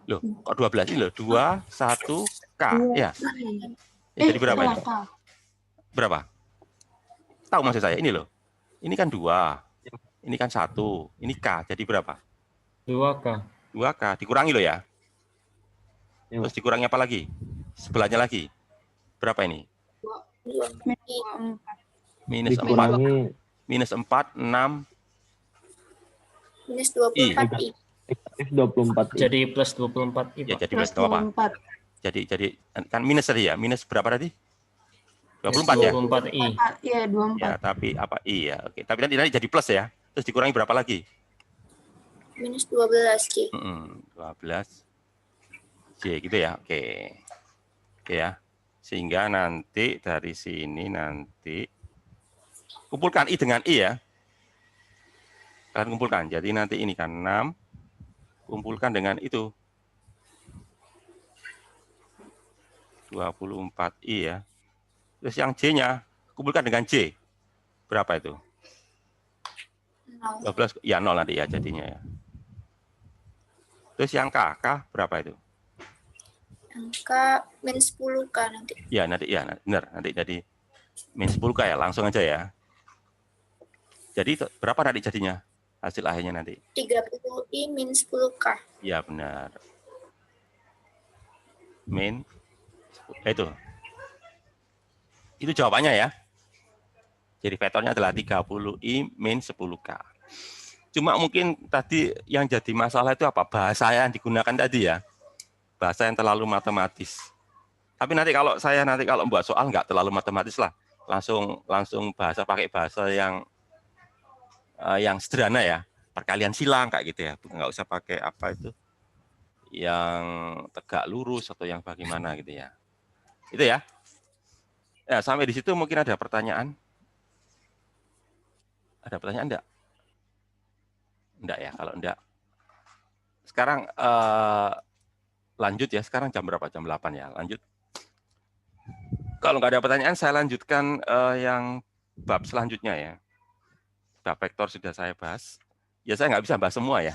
[SPEAKER 1] Loh, kok 12 ini loh? 2, 1, K. Ya. Jadi berapa ini? Berapa? Tahu maksud saya? Ini loh. Ini kan 2. Ini kan 1. Ini K. Jadi berapa?
[SPEAKER 6] 2K.
[SPEAKER 1] 2K. Dikurangi loh ya. Terus dikurangi apa lagi? Sebelahnya lagi. Berapa ini? Minus 4. Minus 4, 6.
[SPEAKER 8] Minus 24I.
[SPEAKER 4] Negatif 24I.
[SPEAKER 6] Jadi plus 24I,
[SPEAKER 1] Ya,
[SPEAKER 6] Pak.
[SPEAKER 1] jadi plus apa? Jadi kan minus tadi ya. Minus berapa tadi? 24 ya?
[SPEAKER 6] 24I.
[SPEAKER 7] Iya, 24.
[SPEAKER 1] Ya, tapi apa I ya. Oke, tapi nanti jadi plus ya. Terus dikurangi berapa lagi?
[SPEAKER 8] Minus 12J.
[SPEAKER 1] 12 J gitu ya. Oke. Oke ya. Sehingga nanti dari sini nanti kumpulkan I dengan I ya. Kalian kumpulkan. Jadi nanti ini kan 6 kumpulkan dengan itu 24I ya. Terus yang J-nya kumpulkan dengan J. Berapa itu? 12 ya 0 nanti ya jadinya ya. Terus yang K berapa itu?
[SPEAKER 8] Angka min 10K nanti.
[SPEAKER 1] Ya nanti ya benar nanti jadi min 10K ya langsung aja ya. Jadi berapa nanti jadinya hasil akhirnya nanti?
[SPEAKER 8] 30I min 10K.
[SPEAKER 1] Ya benar. Min itu. Itu jawabannya ya. Jadi vektornya adalah 30I min 10K. Cuma mungkin tadi yang jadi masalah itu apa? Bahasa yang digunakan tadi ya. Bahasa yang terlalu matematis. Tapi nanti kalau membuat soal nggak terlalu matematis lah. Langsung pakai bahasa yang sederhana ya. Perkalian silang kayak gitu ya. Nggak usah pakai apa itu. Yang tegak lurus atau yang bagaimana gitu ya. Itu ya. Ya, sampai di situ mungkin ada pertanyaan. Ada pertanyaan enggak? Enggak ya, kalau enggak. Sekarang lanjut ya, sekarang jam berapa? Jam 8 ya, lanjut. Kalau nggak ada pertanyaan, saya lanjutkan yang bab selanjutnya ya. Bab vektor sudah saya bahas. Ya saya nggak bisa bahas semua ya.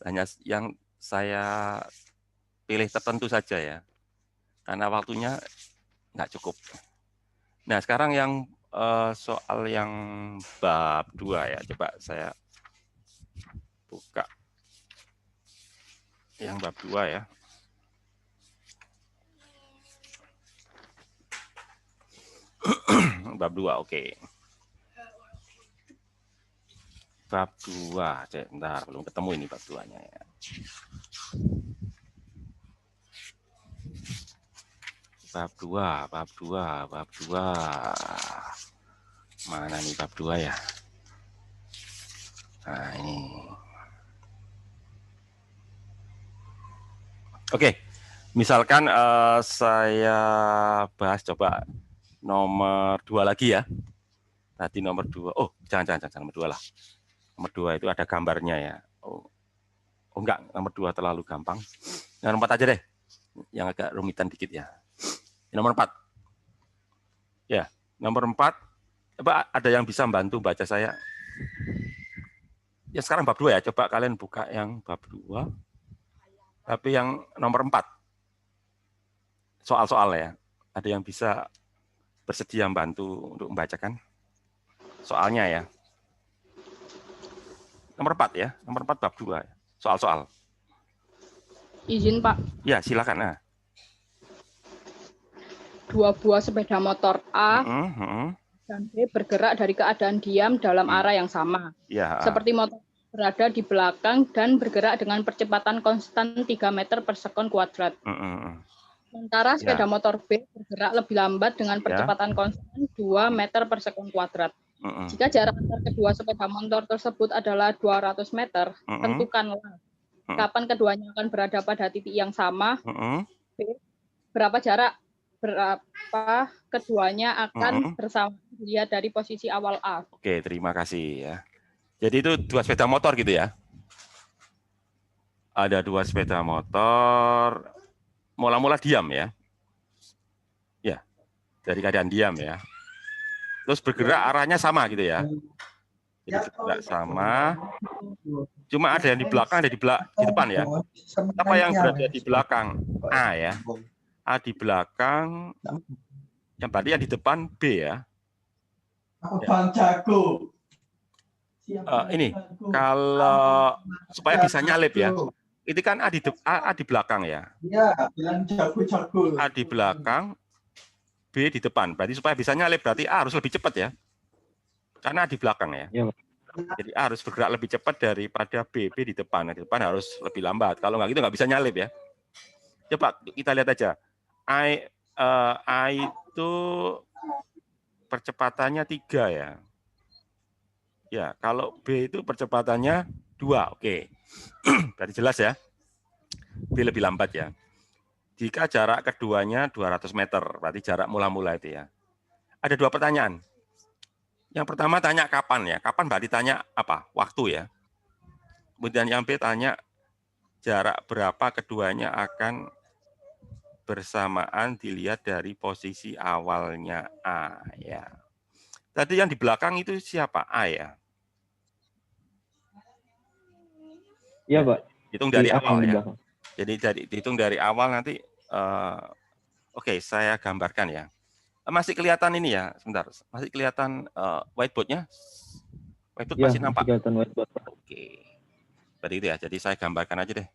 [SPEAKER 1] Hanya yang saya pilih tertentu saja ya. Karena waktunya nggak cukup. Nah sekarang yang soal yang bab 2 ya. Coba saya buka. Yang bab 2 ya. Bab 2, oke. Bab 2, bentar, belum ketemu ini bab 2-nya ya. Bab 2. Mana nih bab 2 ya? Nah, ini. Oke. Misalkan saya bahas coba nomor 2 lagi ya. Tadi nomor 2. Oh, jangan nomor 2 lah. Nomor 2 itu ada gambarnya ya. Oh enggak, nomor 2 terlalu gampang. Nomor 4 aja deh. Yang agak rumitan dikit ya. Nomor 4. Ya, nomor 4. Coba ada yang bisa bantu baca saya? Ya sekarang bab 2 ya. Coba kalian buka yang bab 2. Tapi yang nomor 4. Soal-soal ya. Ada yang bisa bersedia membantu untuk membacakan soalnya ya. Nomor 4 ya, nomor 4 bab 2. Soal-soal.
[SPEAKER 9] Izin Pak.
[SPEAKER 1] Ya, silakan. Nah.
[SPEAKER 9] 2 buah sepeda motor A dan B bergerak dari keadaan diam dalam arah yang sama.
[SPEAKER 1] Ya.
[SPEAKER 9] Seperti motor berada di belakang dan bergerak dengan percepatan konstan 3 meter per sekon kuadrat. Sementara sepeda motor B bergerak lebih lambat dengan percepatan konstan 2 meter per sekon kuadrat. Jika jarak antar kedua sepeda motor tersebut adalah 200 meter, tentukanlah kapan keduanya akan berada pada titik yang sama. B, berapa keduanya akan bersama dilihat dari posisi awal A.
[SPEAKER 1] Oke, terima kasih ya. Jadi itu 2 sepeda motor gitu ya. Ada 2 sepeda motor, mula-mula diam ya. Ya, dari keadaan diam ya. Terus bergerak arahnya sama gitu ya. Jadi bergerak sama. Cuma ada yang di belakang, ada di depan ya. Apa yang berada di belakang? A ya. A di belakang, yang berarti yang di depan B ya. Ini kalau supaya bisa nyalip ya. Itu kan A di belakang ya. A di belakang, B di depan. Berarti supaya bisa nyalip berarti A harus lebih cepat ya. Karena A di belakang ya. Jadi A harus bergerak lebih cepat daripada B di depan. Di depan harus lebih lambat. Kalau nggak gitu nggak bisa nyalip ya. Coba kita lihat aja. A itu percepatannya 3 ya. Ya, kalau B itu percepatannya 2. Oke. Berarti jelas ya. B lebih lambat ya. Jika jarak keduanya 200 meter, berarti jarak mula-mula itu ya. Ada 2 pertanyaan. Yang pertama tanya kapan ya. Kapan berarti tanya apa? Waktu ya. Kemudian yang B tanya jarak berapa keduanya akan bersamaan dilihat dari posisi awalnya A ya. Tadi yang di belakang itu siapa? A ya?
[SPEAKER 4] Iya, Pak.
[SPEAKER 1] Hitung dari awal ya. Jadi dihitung dari awal nanti. Oke, saya gambarkan ya. Masih kelihatan ini ya, sebentar. Masih kelihatan whiteboard-nya? Whiteboard masih nampak?
[SPEAKER 4] Kelihatan whiteboard.
[SPEAKER 1] Oke. Berarti itu ya. Jadi saya gambarkan aja deh.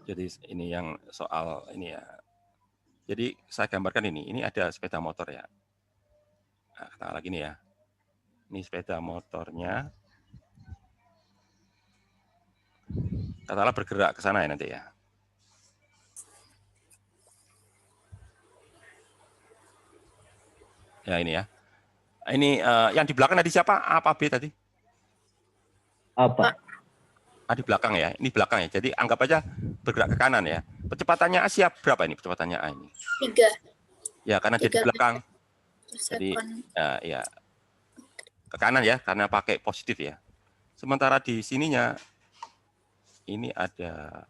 [SPEAKER 1] Jadi ini yang soal ini ya. Jadi saya gambarkan ini. Ini ada sepeda motor ya. Nah, katakanlah lagi nih ya. Ini sepeda motornya. Katakanlah bergerak ke sana ya nanti ya. Ya ini ya. Ini yang di belakang tadi siapa? A apa B tadi?
[SPEAKER 4] Apa?
[SPEAKER 1] A di belakang ya. Ini belakang ya. Jadi anggap aja bergerak ke kanan ya. Percepatannya A siap berapa ini? Percepatannya A ini?
[SPEAKER 8] 3.
[SPEAKER 1] Ya, karena dia di belakang. Jadi ya ke kanan ya, karena pakai positif ya. Sementara di sininya ini ada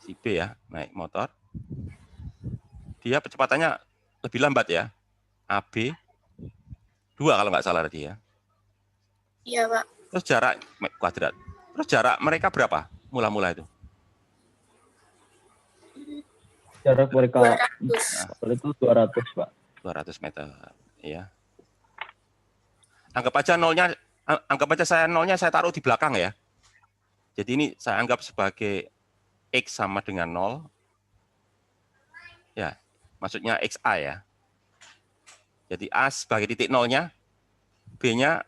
[SPEAKER 1] si B ya, naik motor. Dia percepatannya lebih lambat ya. AB 2 kalau nggak salah tadi ya.
[SPEAKER 8] Iya, Pak.
[SPEAKER 1] Terus jarak kuadrat. Terus jarak mereka berapa? Mula-mula itu.
[SPEAKER 4] Jarak mereka
[SPEAKER 8] 200.
[SPEAKER 4] Itu 200, Pak.
[SPEAKER 1] 200 meter, ya. Anggap aja saya nolnya saya taruh di belakang ya. Jadi ini saya anggap sebagai X sama dengan 0. Ya, maksudnya XA ya. Jadi A sebagai titik nolnya, B-nya,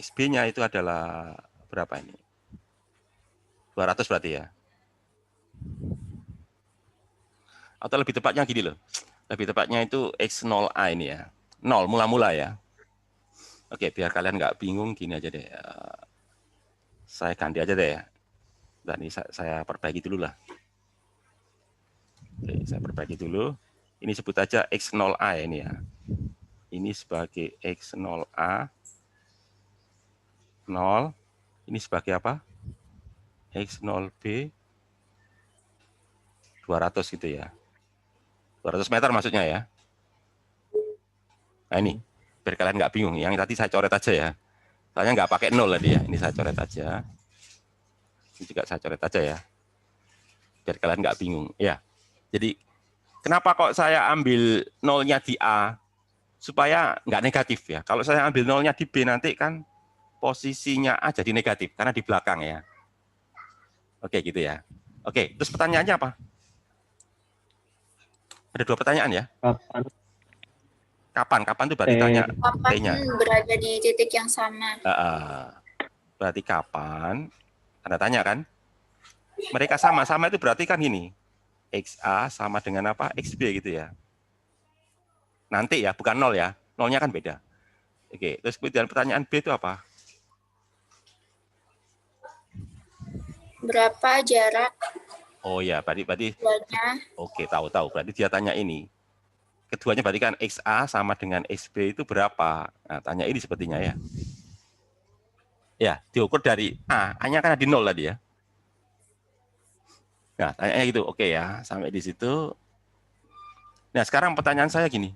[SPEAKER 1] XB-nya itu adalah berapa ini? 200 berarti ya. Atau lebih tepatnya gini loh. Lebih tepatnya itu X0A ini ya. 0 mula-mula ya. Oke, biar kalian nggak bingung gini aja deh. Saya ganti aja deh ya. Dan ini saya perbaiki dulu lah. Oke, saya perbaiki dulu. Ini sebut aja X0A ya ini ya. Ini sebagai X0A. 0. Ini sebagai apa? X0B. 200 gitu ya. 200 meter maksudnya ya. Nah ini, biar kalian nggak bingung. Yang tadi saya coret aja ya. Soalnya nggak pakai 0 tadi ya. Ini saya coret aja. Ini juga saya coret aja ya. Biar kalian nggak bingung. Ya, jadi Kenapa kok saya ambil nolnya di A? Supaya nggak negatif ya. Kalau saya ambil nolnya di B nanti kan posisinya A jadi negatif karena di belakang ya. Oke gitu ya. Oke, terus pertanyaannya apa? Ada 2 pertanyaan ya. Kapan itu berarti tanya T-nya.
[SPEAKER 8] Kapan berada di titik yang sama?
[SPEAKER 1] Berarti kapan? Anda tanya kan? Mereka sama-sama itu berarti kan ini. XA sama dengan apa? XB gitu ya. Nanti ya, bukan 0 ya. Nolnya kan beda. Oke, terus kemudian pertanyaan B itu apa?
[SPEAKER 8] Berapa jarak?
[SPEAKER 1] Oh ya, berarti
[SPEAKER 8] keduanya?
[SPEAKER 1] Oke, tahu. Berarti dia tanya ini. Keduanya berarti kan XA sama dengan XB itu berapa? Nah, tanya ini sepertinya ya. Ya, diukur dari A. A-nya kan ada di 0 tadi ya. Nah, tanya gitu. Oke ya, sampai di situ. Nah, sekarang pertanyaan saya gini.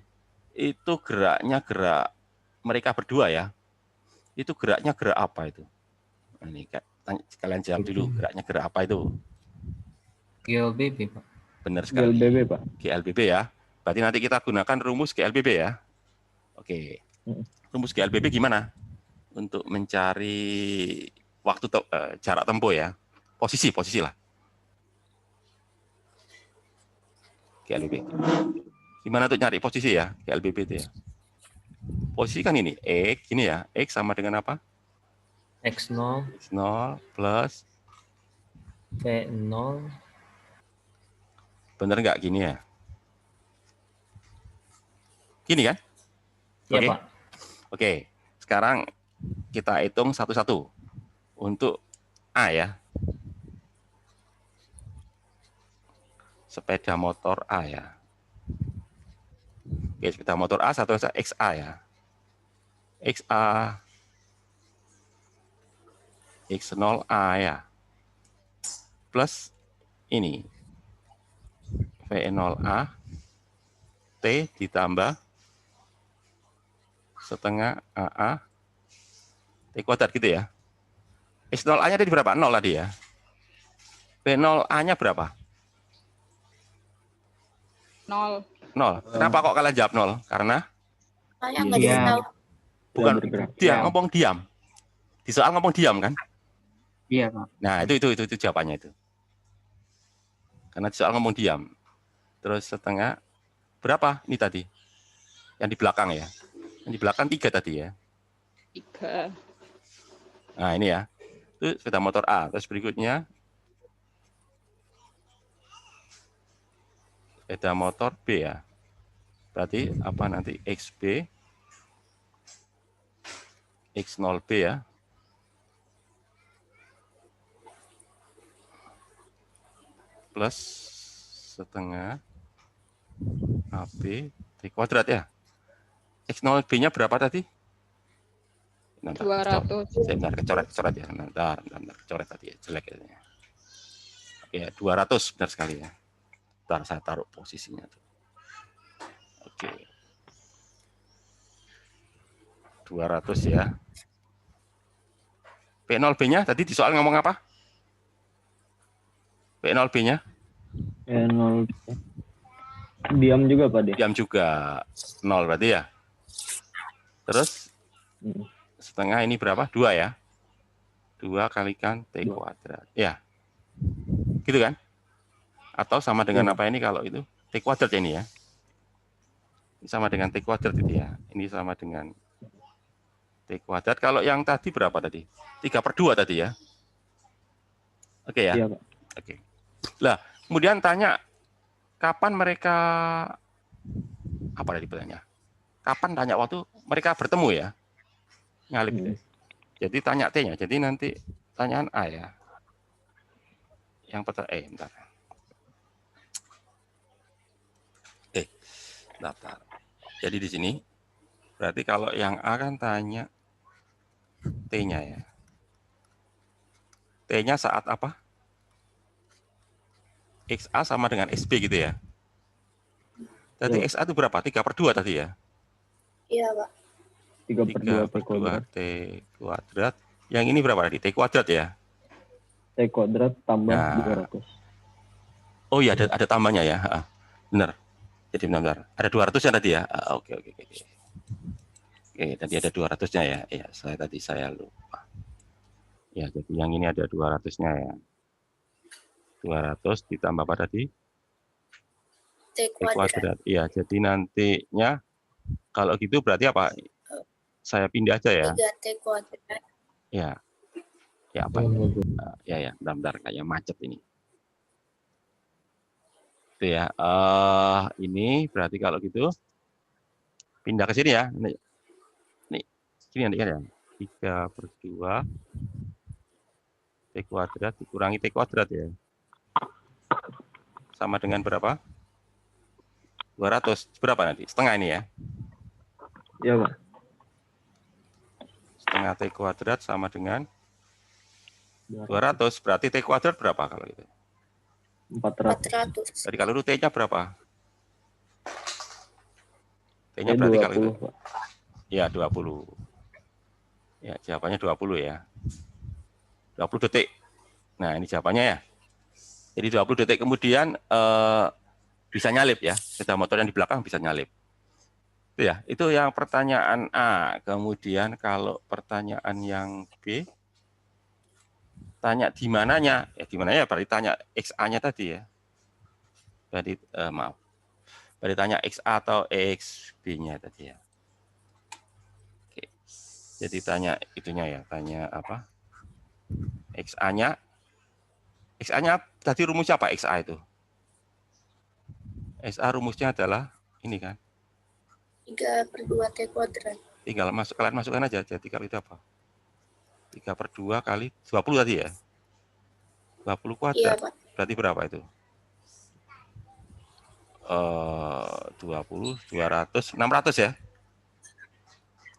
[SPEAKER 1] Itu geraknya gerak mereka berdua ya. Itu geraknya gerak apa itu? Nah, ini kalian jawab dulu, geraknya gerak apa itu?
[SPEAKER 6] GLBB, Pak.
[SPEAKER 1] Benar sekali.
[SPEAKER 4] GLBB, Pak.
[SPEAKER 1] GLBB ya. Berarti nanti kita gunakan rumus GLBB ya. Oke. Rumus GLBB gimana? Untuk mencari waktu jarak tempuh ya. Posisi lah. GLBB. Gimana untuk nyari posisi ya? GLBB itu ya. Posisi kan ini, X, gini ya. X sama dengan apa?
[SPEAKER 6] X0.
[SPEAKER 1] X0 plus
[SPEAKER 6] V0.
[SPEAKER 1] Bener nggak gini ya? Gini kan?
[SPEAKER 6] Iya,
[SPEAKER 1] Oke.
[SPEAKER 6] Pak.
[SPEAKER 1] Oke. Sekarang kita hitung satu-satu. Untuk A ya. Sepeda motor A ya. Oke, sepeda motor A satu XA ya. XA X0A ya. Plus ini V0A T ditambah setengah AA T kuadrat gitu ya. X0A-nya tadi berapa? 0 tadi ya. V0A-nya berapa?
[SPEAKER 9] 0.
[SPEAKER 1] 0. Kenapa kok kalian jawab 0? Karena
[SPEAKER 8] Saya nggak dikasih tahu.
[SPEAKER 1] bukan dia ngomong diam. Di soal ngomong diam kan?
[SPEAKER 6] Iya, Pak.
[SPEAKER 1] Nah, itu jawabannya itu. Karena di soal ngomong diam. Terus setengah berapa ini tadi? Yang di belakang ya. Yang di belakang 3 tadi ya.
[SPEAKER 9] 3.
[SPEAKER 1] Nah, ini ya. Itu sepeda motor A. Terus berikutnya sepeda motor B ya. Berarti apa nanti XB X0B ya. Plus setengah AB T kuadrat ya. X0B-nya berapa tadi?
[SPEAKER 9] 200.
[SPEAKER 1] Bentar, kecoret ya. Bentar, kecoret tadi ya, jelek ya. Oke, 200 benar sekali ya. Bentar, saya taruh posisinya tuh. Oke. 200 ya. P0B-nya tadi di soal ngomong apa? P0B-nya?
[SPEAKER 4] P0 diam juga, Pak De.
[SPEAKER 1] Diam juga. 0 berarti ya. Terus setengah ini berapa? 2 ya. 2 kalikan T kuadrat. Ya. Gitu kan? Atau sama dengan apa ini kalau itu? T kuadrat ini ya. Ini sama dengan T kuadrat itu ya. Ini sama dengan T kuadrat. Kalau yang tadi berapa tadi? 3/2 tadi ya. Oke ya?
[SPEAKER 4] Iya, Pak.
[SPEAKER 1] Oke. Lah, kemudian tanya kapan mereka apa tadi pertanyaannya? Kapan tanya waktu mereka bertemu ya? Ngalip itu. Jadi tanya T-nya. Jadi nanti tanyaan A ya. Yang pertama bentar. Bentar. Jadi di sini berarti kalau yang A kan tanya T-nya ya. T-nya saat apa? XA sama dengan XB gitu ya. Tadi XA itu berapa? 3/2 tadi ya?
[SPEAKER 8] Iya, Pak.
[SPEAKER 4] 3/2
[SPEAKER 1] T kuadrat. Yang ini berapa tadi? T kuadrat ya?
[SPEAKER 4] T kuadrat tambah 200.
[SPEAKER 1] Oh iya, ada tambahnya ya. Benar. Jadi benar-benar ada 200-nya tadi ya. Oke. Oke, tadi ada 200-nya ya. Ya, saya lupa. Ya, jadi yang ini ada 200-nya ya. 200 ditambah apa tadi?
[SPEAKER 8] T
[SPEAKER 1] T kuadrat.
[SPEAKER 8] kuadrat.
[SPEAKER 1] Iya, jadi nantinya kalau gitu berarti apa? Saya pindah aja ya.
[SPEAKER 8] 3T kuadrat.
[SPEAKER 1] Ya. Ya apa ini? Ya, bentar kayak macet ini. Itu ya. Ini berarti kalau gitu pindah ke sini ya. Nih. Sini nanti kan ya. 3/2 T kuadrat dikurangi T kuadrat ya. Sama dengan berapa? 200. Berapa nanti? Setengah ini ya?
[SPEAKER 4] Iya, Pak.
[SPEAKER 1] Setengah T kuadrat sama dengan 200. Berarti T kuadrat berapa kalau gitu?
[SPEAKER 4] 400.
[SPEAKER 1] Jadi kalau itu T-nya berapa? T-nya berarti
[SPEAKER 4] 20,
[SPEAKER 1] kalau itu?
[SPEAKER 4] Pak.
[SPEAKER 1] Ya, 20. Ya, jawabannya 20 ya. 20 detik. Nah, ini jawabannya ya. Jadi 20 detik kemudian bisa nyalip ya. Sepeda motor yang di belakang bisa nyalip. Itu ya. Itu yang pertanyaan A. Kemudian kalau pertanyaan yang B, tanya di mananya. Ya, di mananya berarti tanya XA-nya tadi ya. Berarti maaf. Berarti tanya XA atau EXB-nya tadi ya. Oke. Jadi tanya itunya ya, tanya apa? XA-nya. XA-nya tadi rumusnya apa XA itu? XA rumusnya adalah ini kan.
[SPEAKER 8] 3/2 T kuadrat.
[SPEAKER 1] Tinggal kalian masukkan aja. Jadi kalau itu apa? 3/2 kali 20 tadi ya? 20 kuadrat.
[SPEAKER 8] Iya, Pak.
[SPEAKER 1] Berarti berapa itu? 20, 200, 600 ya?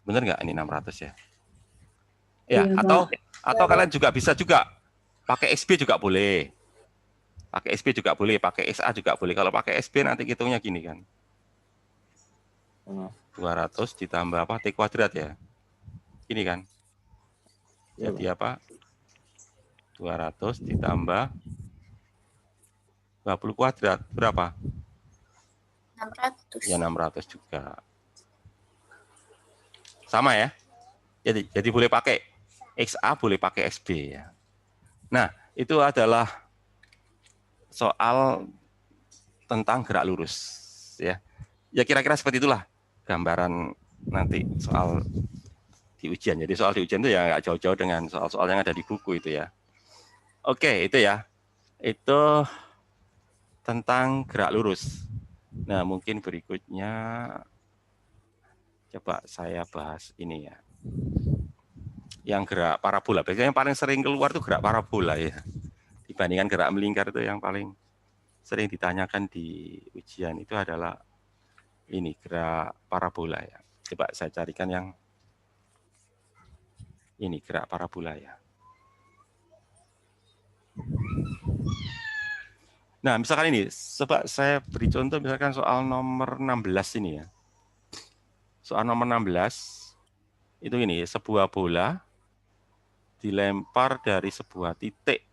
[SPEAKER 1] Bener nggak ini 600 ya? Ya,
[SPEAKER 7] Iya,
[SPEAKER 1] atau kalian juga bisa juga pakai XB juga boleh. Pakai SB juga boleh, pakai SA juga boleh. Kalau pakai SB nanti hitungnya gini kan. 200 ditambah apa? T kuadrat ya. Gini kan. Jadi apa? 200 ditambah 20 kuadrat. Berapa?
[SPEAKER 8] 600.
[SPEAKER 1] Ya 600 juga. Sama ya. Jadi boleh pakai XA, boleh pakai SB ya. Nah, itu adalah soal tentang gerak lurus ya. Ya kira-kira seperti itulah gambaran nanti soal di ujian. Jadi soal di ujian itu ya nggak jauh-jauh dengan soal-soal yang ada di buku itu ya. Oke, itu ya. Itu tentang gerak lurus. Nah, mungkin berikutnya coba saya bahas ini ya. Yang gerak parabola. Biasanya yang paling sering keluar itu gerak parabola ya. Dibandingkan gerak melingkar itu yang paling sering ditanyakan di ujian itu adalah ini gerak parabola ya. Coba saya carikan yang ini gerak parabola ya. Nah, misalkan ini, coba saya beri contoh misalkan soal nomor 16 ini ya. Soal nomor 16 itu ini, sebuah bola dilempar dari sebuah titik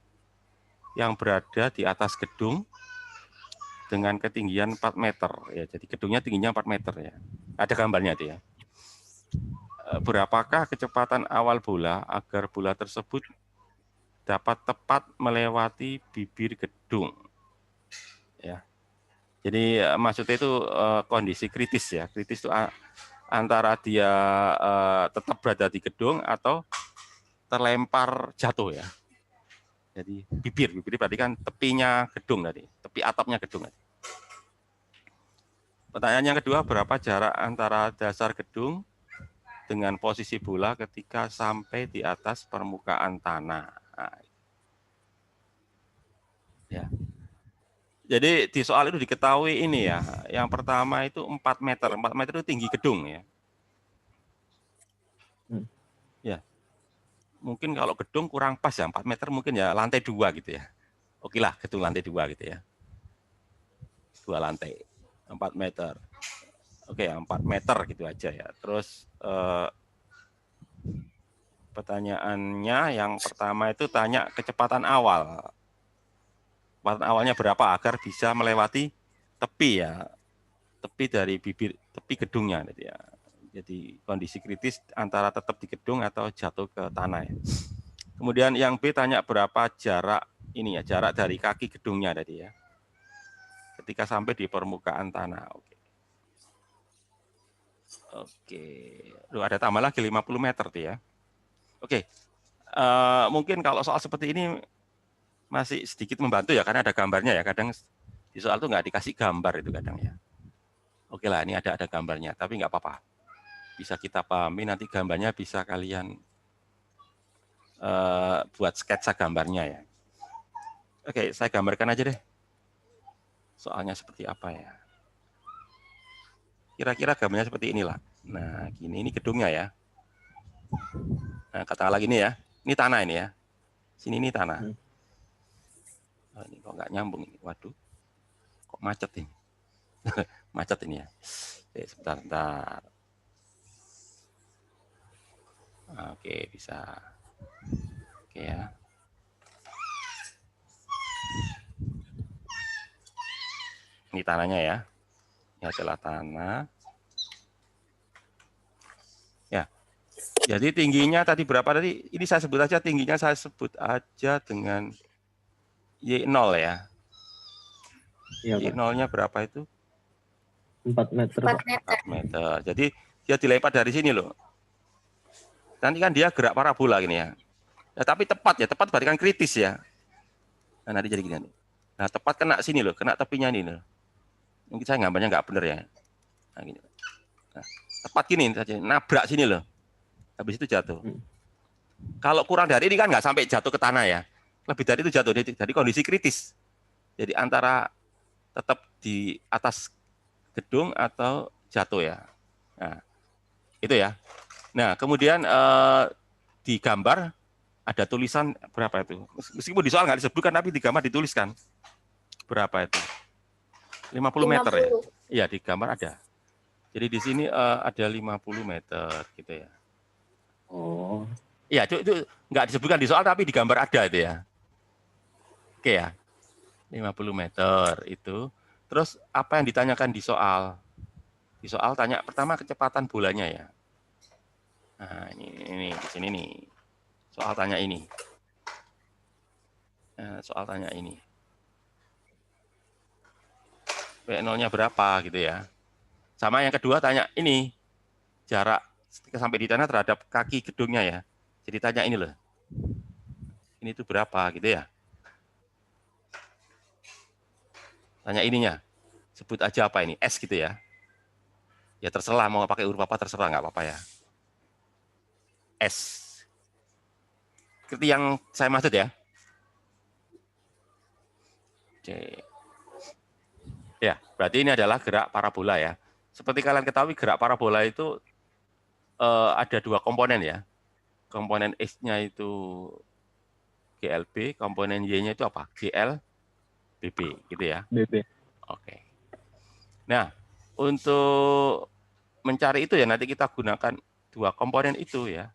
[SPEAKER 1] yang berada di atas gedung dengan ketinggian 4 meter ya. Jadi gedungnya tingginya 4 meter ya. Ada gambarnya itu ya. Berapakah kecepatan awal bola agar bola tersebut dapat tepat melewati bibir gedung? Ya. Jadi maksudnya itu kondisi kritis ya. Kritis itu antara dia tetap berada di gedung atau terlempar jatuh ya. Jadi bibir berarti kan tepinya gedung tadi, tepi atapnya gedung tadi. Pertanyaan yang kedua, berapa jarak antara dasar gedung dengan posisi bola ketika sampai di atas permukaan tanah? Nah, ya. Jadi di soal itu diketahui ini ya, yang pertama itu 4 meter. 4 meter itu tinggi gedung ya. Ya. Mungkin kalau gedung kurang pas ya, 4 meter mungkin ya lantai 2 gitu ya. Oke lah, gedung lantai 2 gitu ya. 2 lantai, 4 meter. Oke, 4 meter gitu aja ya. Terus pertanyaannya yang pertama itu tanya kecepatan awal. Kecepatan awalnya berapa agar bisa melewati tepi ya. tepi dari bibir tepi gedungnya gitu ya. Jadi kondisi kritis antara tetap di gedung atau jatuh ke tanah ya. Kemudian yang B tanya berapa jarak ini ya, jarak dari kaki gedungnya tadi ya. Ketika sampai di permukaan tanah. Oke. Loh, ada tambah lagi 50 meter tuh ya. Oke. Mungkin kalau soal seperti ini masih sedikit membantu ya, karena ada gambarnya ya. Kadang di soal itu nggak dikasih gambar itu kadang ya. Oke lah, ini ada gambarnya, tapi nggak apa-apa. Bisa kita pahami, nanti gambarnya bisa kalian buat sketsa gambarnya ya. Oke, saya gambarkan aja deh. Soalnya seperti apa ya. Kira-kira gambarnya seperti inilah. Nah, gini, ini gedungnya ya. Nah, katakanlah gini ya. Ini tanah ini ya. Sini ini tanah. Oh, ini kok nggak nyambung ini. Waduh. Kok macet ini. Macet ini ya. Oke, sebentar. Oke, bisa. Oke ya. Ini tanahnya ya. Ini adalah tanah. Ya. Jadi tingginya tadi berapa tadi? Ini saya sebut aja tingginya, saya sebut aja dengan Y0 ya.
[SPEAKER 4] Iya,
[SPEAKER 1] Y0-nya berapa itu?
[SPEAKER 4] 4 meter.
[SPEAKER 1] 4 meter. Jadi dia dilempar dari sini loh. Nanti kan dia gerak parabola gini ya. Ya tapi tepat ya, tepat berarti kan kritis ya. Nah, nanti jadi gini. Nah, tepat kena sini loh, kena tepinya ini loh. Mungkin saya gambarnya nggak bener ya. Nah, gini. Nah, tepat gini saja, nabrak sini loh. Habis itu jatuh. Kalau kurang dari ini kan nggak sampai jatuh ke tanah ya. Lebih dari itu jatuh. Jadi kondisi kritis. Jadi antara tetap di atas gedung atau jatuh ya. Nah, itu ya. Nah, kemudian di gambar ada tulisan berapa itu? Meskipun di soal nggak disebutkan, tapi di gambar dituliskan. Berapa itu? 50 meter ya? Iya, di gambar ada. Jadi di sini ada 50 meter gitu ya.
[SPEAKER 4] Oh.
[SPEAKER 1] Iya, itu nggak disebutkan di soal, tapi di gambar ada itu ya. Oke ya. 50 meter itu. Terus apa yang ditanyakan di soal? Di soal tanya pertama kecepatan bolanya ya. Nah, ini di sini nih. Soal tanya ini. Nah, soal tanya ini. V0-nya berapa gitu ya. Sama yang kedua tanya ini. Jarak sampai di tanah terhadap kaki gedungnya ya. Jadi tanya ini loh. Ini tuh berapa gitu ya. Tanya ininya. Sebut aja apa ini. S gitu ya. Ya terserah mau pakai huruf apa terserah, nggak apa-apa ya. S. Seperti yang saya maksud ya. Oke. Ya, berarti ini adalah gerak parabola ya. Seperti kalian ketahui, gerak parabola itu ada dua komponen ya. Komponen X-nya itu GLB, komponen Y-nya itu apa? GL, BB, gitu ya.
[SPEAKER 4] BB.
[SPEAKER 1] Oke. Nah, untuk mencari itu ya nanti kita gunakan dua komponen itu ya.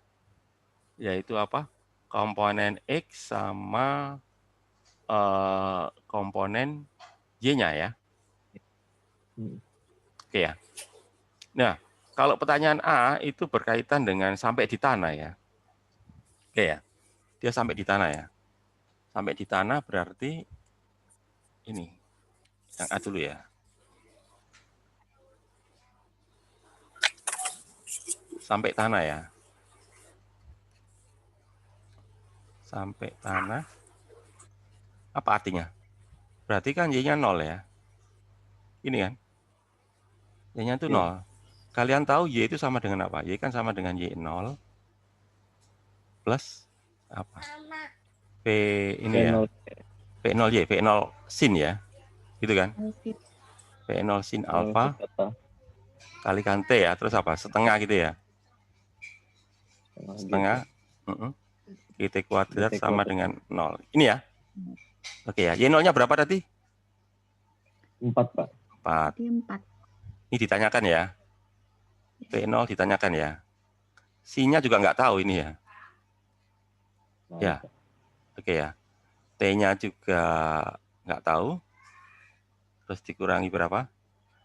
[SPEAKER 1] Yaitu apa? Komponen X sama komponen Y-nya ya. Oke ya. Nah, kalau pertanyaan A itu berkaitan dengan sampai di tanah ya. Oke ya. Dia sampai di tanah ya. Sampai di tanah berarti ini. Yang A dulu ya. Sampai tanah ya. Sampai tanah. Apa artinya? Berarti kan Y-nya 0 ya. Ini kan. Y-nya itu 0. Kalian tahu Y itu sama dengan apa? Y kan sama dengan Y0 plus apa? P ini ya. P0Y, P0 sin ya. Gitu kan? P0 sin alfa kalikan T ya. Terus apa? Setengah gitu ya. Setengah. T kuadrat sama dengan 0. Ini ya. Oke ya. Y0-nya berapa tadi?
[SPEAKER 4] 4, Pak.
[SPEAKER 1] 4. Ini ditanyakan ya. P0 ditanyakan ya. Sin-nya juga nggak tahu ini ya. Ya. Oke ya. T-nya juga nggak tahu. Terus dikurangi berapa?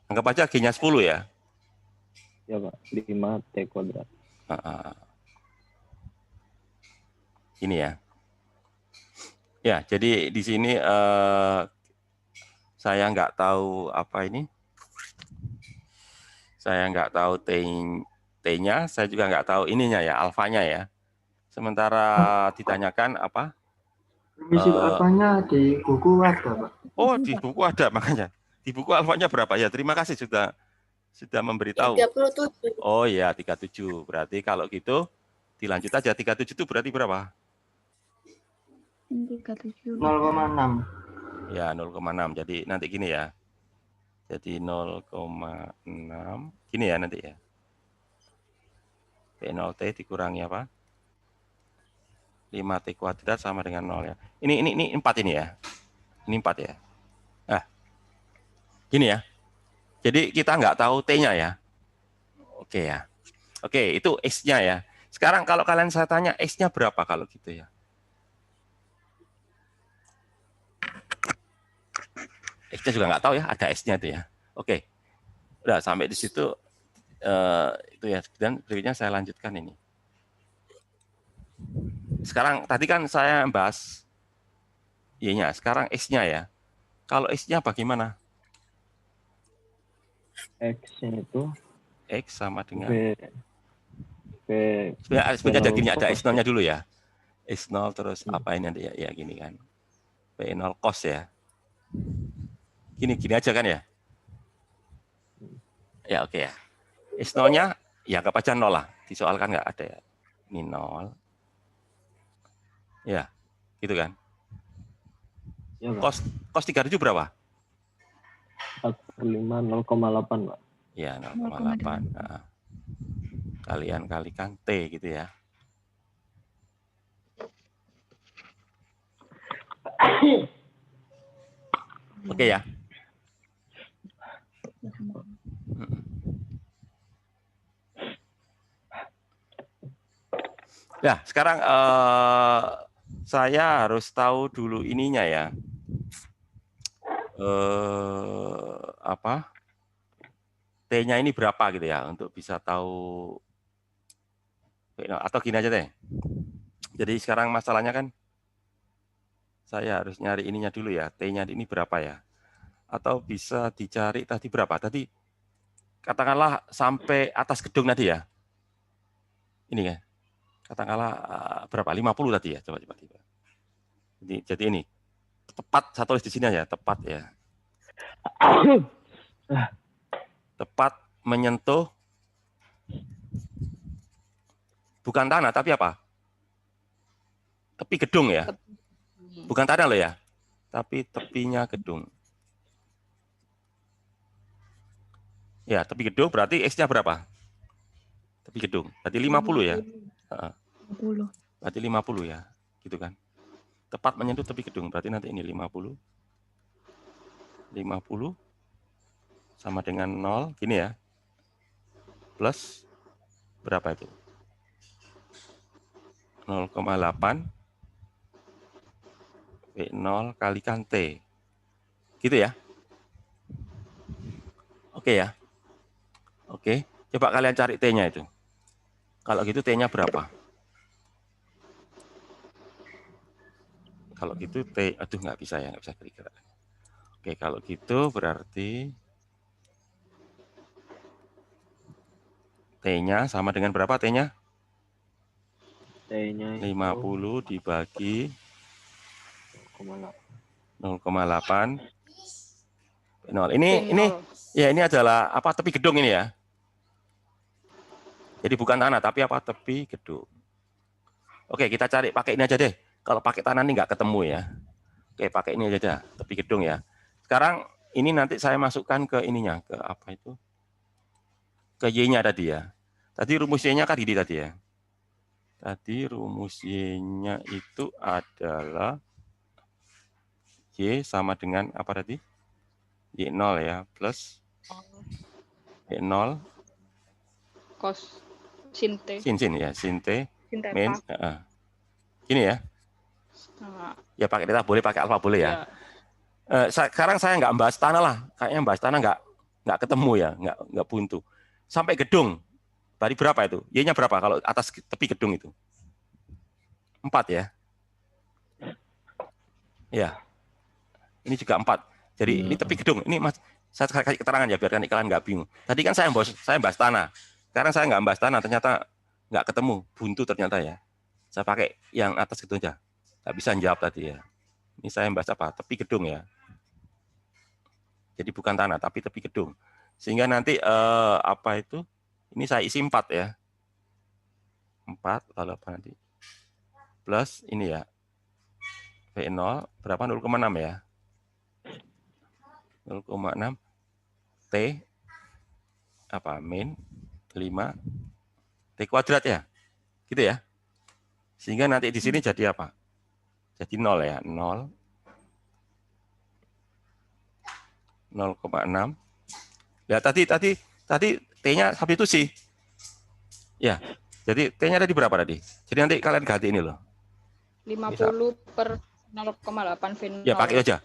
[SPEAKER 1] Anggap aja G-nya 10 ya.
[SPEAKER 4] Ya Pak, 5T kuadrat.
[SPEAKER 1] Ini ya. Ya, jadi di sini saya nggak tahu apa ini. Saya nggak tahu T-nya, saya juga nggak tahu ininya ya, alfanya ya. Sementara ditanyakan apa?
[SPEAKER 10] Permisi alfanya di buku ada, Pak.
[SPEAKER 1] Oh, di buku ada makanya. Di buku alfanya berapa ya? Terima kasih sudah memberitahu.
[SPEAKER 8] 37.
[SPEAKER 1] Oh ya, 37. Berarti kalau gitu dilanjut aja. 37 itu berarti berapa?
[SPEAKER 7] 37.
[SPEAKER 10] 0,6.
[SPEAKER 1] Ya, 0,6. Jadi nanti gini ya. Jadi 0,6 gini ya nanti ya. P0T dikurangi apa? 5T kuadrat sama dengan 0 ya. Ini 4 ini ya. Ini 4 ya. Nah, gini ya. Jadi kita nggak tahu T-nya ya. Oke ya. Oke, itu X-nya ya. Sekarang kalau kalian saya tanya X-nya berapa kalau gitu ya. X-nya juga nggak tahu ya, ada S-nya itu ya. Oke. Udah sampai di situ itu ya. Dan berikutnya saya lanjutkan ini. Sekarang tadi kan saya bahas Y-nya, sekarang X-nya ya. Kalau X-nya bagaimana?
[SPEAKER 4] X-nya itu
[SPEAKER 1] X sama dengan sebenarnya ada gini, ada X0-nya dulu ya. X0 terus apa ini nanti ya gini kan. P0 cos ya. Gini aja kan ya. Ya oke ya. X0-nya ya anggap aja 0 lah. Disoalkan nggak ada ya. Ini 0. Ya, gitu kan.
[SPEAKER 4] Ya,
[SPEAKER 1] Cos 37 berapa?
[SPEAKER 4] 4/5 0,8, Pak.
[SPEAKER 1] Ya, 0,8. Nah, kalian kalikan T gitu ya. Oke ya. Ya, sekarang saya harus tahu dulu ininya ya. Apa? T-nya ini berapa gitu ya untuk bisa tahu. Atau gini aja deh. Jadi sekarang masalahnya kan saya harus nyari ininya dulu ya. T-nya ini berapa ya? Atau bisa dicari tadi berapa? Tadi katakanlah sampai atas gedung tadi ya. Ini ya. Katakanlah berapa? 50 tadi ya. Coba. Jadi ini. Tepat, saya tulis di sini aja. Tepat ya. Tepat menyentuh bukan tanah, tapi apa? Tepi gedung ya. Bukan tanah loh ya. Tapi tepinya gedung. Ya, tepi gedung berarti X-nya berapa? Tepi gedung. Berarti 50 ya.
[SPEAKER 7] 50.
[SPEAKER 1] Berarti 50 ya. Gitu kan. Tepat menyentuh tepi gedung. Berarti nanti ini 50. 50 sama dengan 0. Gini ya. Plus berapa itu? 0,8 P0 kalikan T. Gitu ya. Oke ya. Oke. Coba kalian cari T-nya itu. Kalau gitu T-nya berapa? Kalau gitu T, aduh nggak bisa ya, nggak bisa kira-kira. Oke, kalau gitu berarti T-nya sama dengan berapa T-nya?
[SPEAKER 4] T-nya
[SPEAKER 1] 50 dibagi 0,8 0. Ini adalah apa? Tepi gedung ini ya. Jadi bukan tanah tapi apa? Tepi gedung. Oke, kita cari pakai ini aja deh. Kalau pakai tanah ini nggak ketemu ya. Oke, pakai ini aja dah, tepi gedung ya. Sekarang ini nanti saya masukkan ke ininya, ke apa itu? Ke Y-nya tadi ya. Tadi rumus Y-nya kan gini tadi ya. Tadi rumus Y-nya itu adalah Y sama dengan apa tadi? Y0 ya, plus Y0
[SPEAKER 9] Cos sin T.
[SPEAKER 1] Sin ya, sin T.
[SPEAKER 9] Sin theta.
[SPEAKER 1] Min, gini ya. Ya pakai theta boleh, pakai alfa boleh ya. Sekarang saya nggak bahas tanah lah. Kayaknya bahas tanah nggak ketemu ya, nggak buntu. Sampai gedung, tadi berapa itu? Y-nya berapa kalau atas tepi gedung itu? 4 ya? Ya, ini juga 4. Jadi ini tepi gedung. Ini Mas, saya kasih keterangan ya biar kalian nggak bingung. Tadi kan saya bahas tanah. Sekarang saya nggak bahas tanah, ternyata nggak ketemu, buntu ternyata ya. Saya pakai yang atas gitu aja. Nggak bisa jawab tadi ya. Ini saya bahas apa? Tepi gedung ya. Jadi bukan tanah, tapi tepi gedung. Sehingga nanti apa itu? Ini saya isi 4 ya. 4 lalu apa nanti? Plus ini ya. V0 berapa? 0,6 ya. 0,6 T apa min 5 T kuadrat ya. Gitu ya. Sehingga nanti di sini jadi apa? Jadi 0 ya. 0 0,6. Ya tadi T-nya substitusi. Ya. Jadi T-nya tadi berapa tadi? Jadi nanti kalian ganti ini loh.
[SPEAKER 9] 50 per 0,8 V0.
[SPEAKER 1] Ya pakai aja.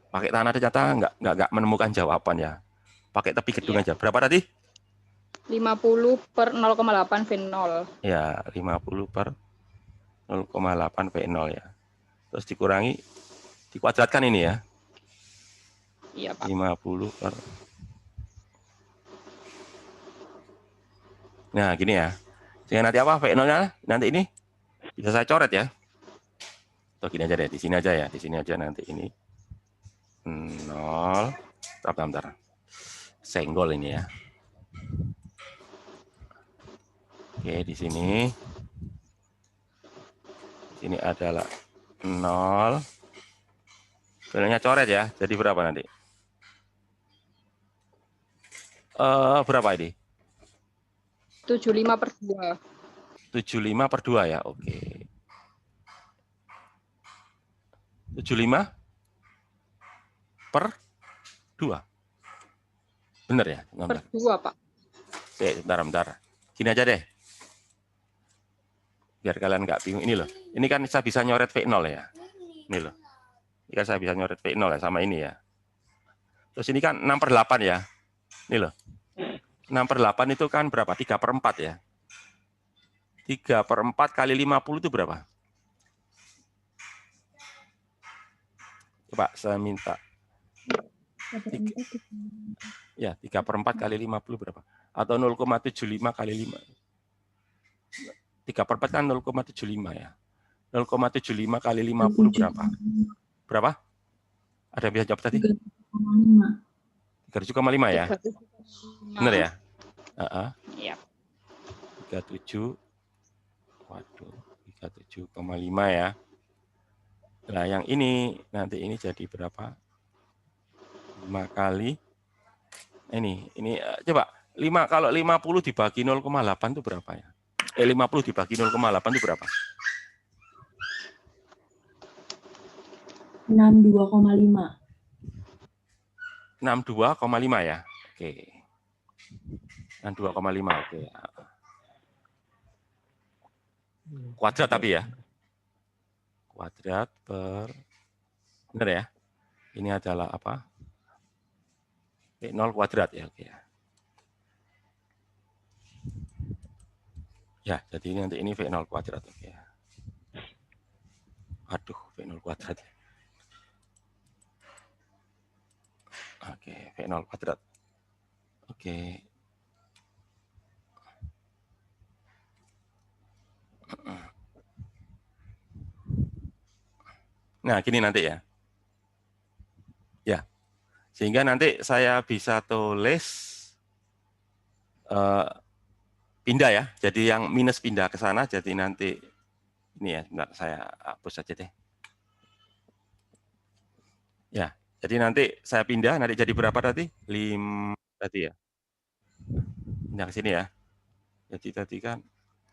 [SPEAKER 1] Pakai tanah ternyata nggak menemukan jawaban ya. Pakai tepi gedung aja. Berapa tadi?
[SPEAKER 9] 50 per 0,8 V0.
[SPEAKER 1] Ya, 50 per 0,8 V0 ya. Terus dikuadratkan ini ya.
[SPEAKER 9] Iya, Pak.
[SPEAKER 1] 50 per. Nah, gini ya. Sehingga nanti apa? V0-nya nanti ini bisa saya coret ya. Atau gini aja deh, di sini aja ya. Di sini aja nanti ini 0. Bentar. Senggol ini ya. Oke, di sini. Di sini adalah 0. V0-nya coret ya. Jadi berapa nanti? Berapa ini?
[SPEAKER 9] 75 per 2.
[SPEAKER 1] 75 per 2 ya, oke. 75 per 2. Benar ya?
[SPEAKER 9] Per 2, Pak.
[SPEAKER 1] Oke, bentar. Gini aja deh. Biar kalian nggak bingung. Ini loh. Ini kan saya bisa nyoret V0 ya. Ini loh. Ini kan saya bisa nyoret V0 ya, sama ini ya. Terus ini kan 6 per 8 ya. Ini loh. 6 per 8 itu kan berapa? 3 per 4 ya. 3 per 4 kali 50 itu berapa? Coba saya minta. Ya, 3 per 4 kali 50 berapa? Atau 0,75 kali 5. 3 per 4 kan 0,75 ya. 0,75 kali 50 berapa? Berapa? Ada yang bisa jawab tadi? 37,5 ya? Benar ya?
[SPEAKER 9] Iya.
[SPEAKER 1] 37. Waduh, 37,5 ya. Nah, yang ini nanti ini jadi berapa? 5 kali ini coba 5 kalau 50 dibagi 0,8 itu berapa ya? 50 dibagi 0,8 itu berapa?
[SPEAKER 7] 62,5.
[SPEAKER 1] 62,5 ya. Oke. 62,5 oke. Kuadrat tapi ya. Kuadrat per benar ya. Ini adalah apa? 0 kuadrat ya, oke ya. Ya, jadi nanti ini V0 kuadrat oke ya. Aduh, V0 kuadrat. Oke, V0 kuadrat. Oke. Nah, gini nanti ya. Ya. Sehingga nanti saya bisa tulis pindah ya. Jadi yang minus pindah ke sana, jadi nanti ini ya, sebentar saya hapus saja deh. Ya, jadi nanti saya pindah, nanti jadi berapa tadi? 5 tadi ya. Pindah ke sini ya. Jadi tadi kan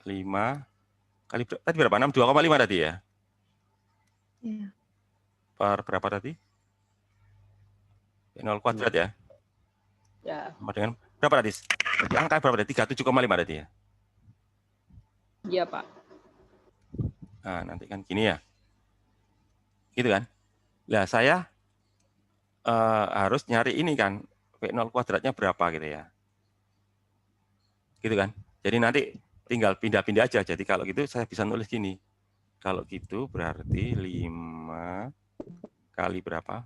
[SPEAKER 1] 5 kali tadi berapa? 62,5 tadi ya?
[SPEAKER 7] Iya.
[SPEAKER 1] Per berapa tadi? 0 kuadrat ya?
[SPEAKER 9] Ya.
[SPEAKER 1] Sama dengan berapa tadi? Jadi angka berapa tadi? 37,5 tadi ya?
[SPEAKER 9] Iya, Pak.
[SPEAKER 1] Nah, nanti kan gini ya. Gitu kan? Nah, saya harus nyari ini kan. V0 kuadratnya berapa gitu ya. Gitu kan. Jadi nanti tinggal pindah-pindah aja. Jadi kalau gitu saya bisa nulis gini. Kalau gitu berarti 5 kali berapa?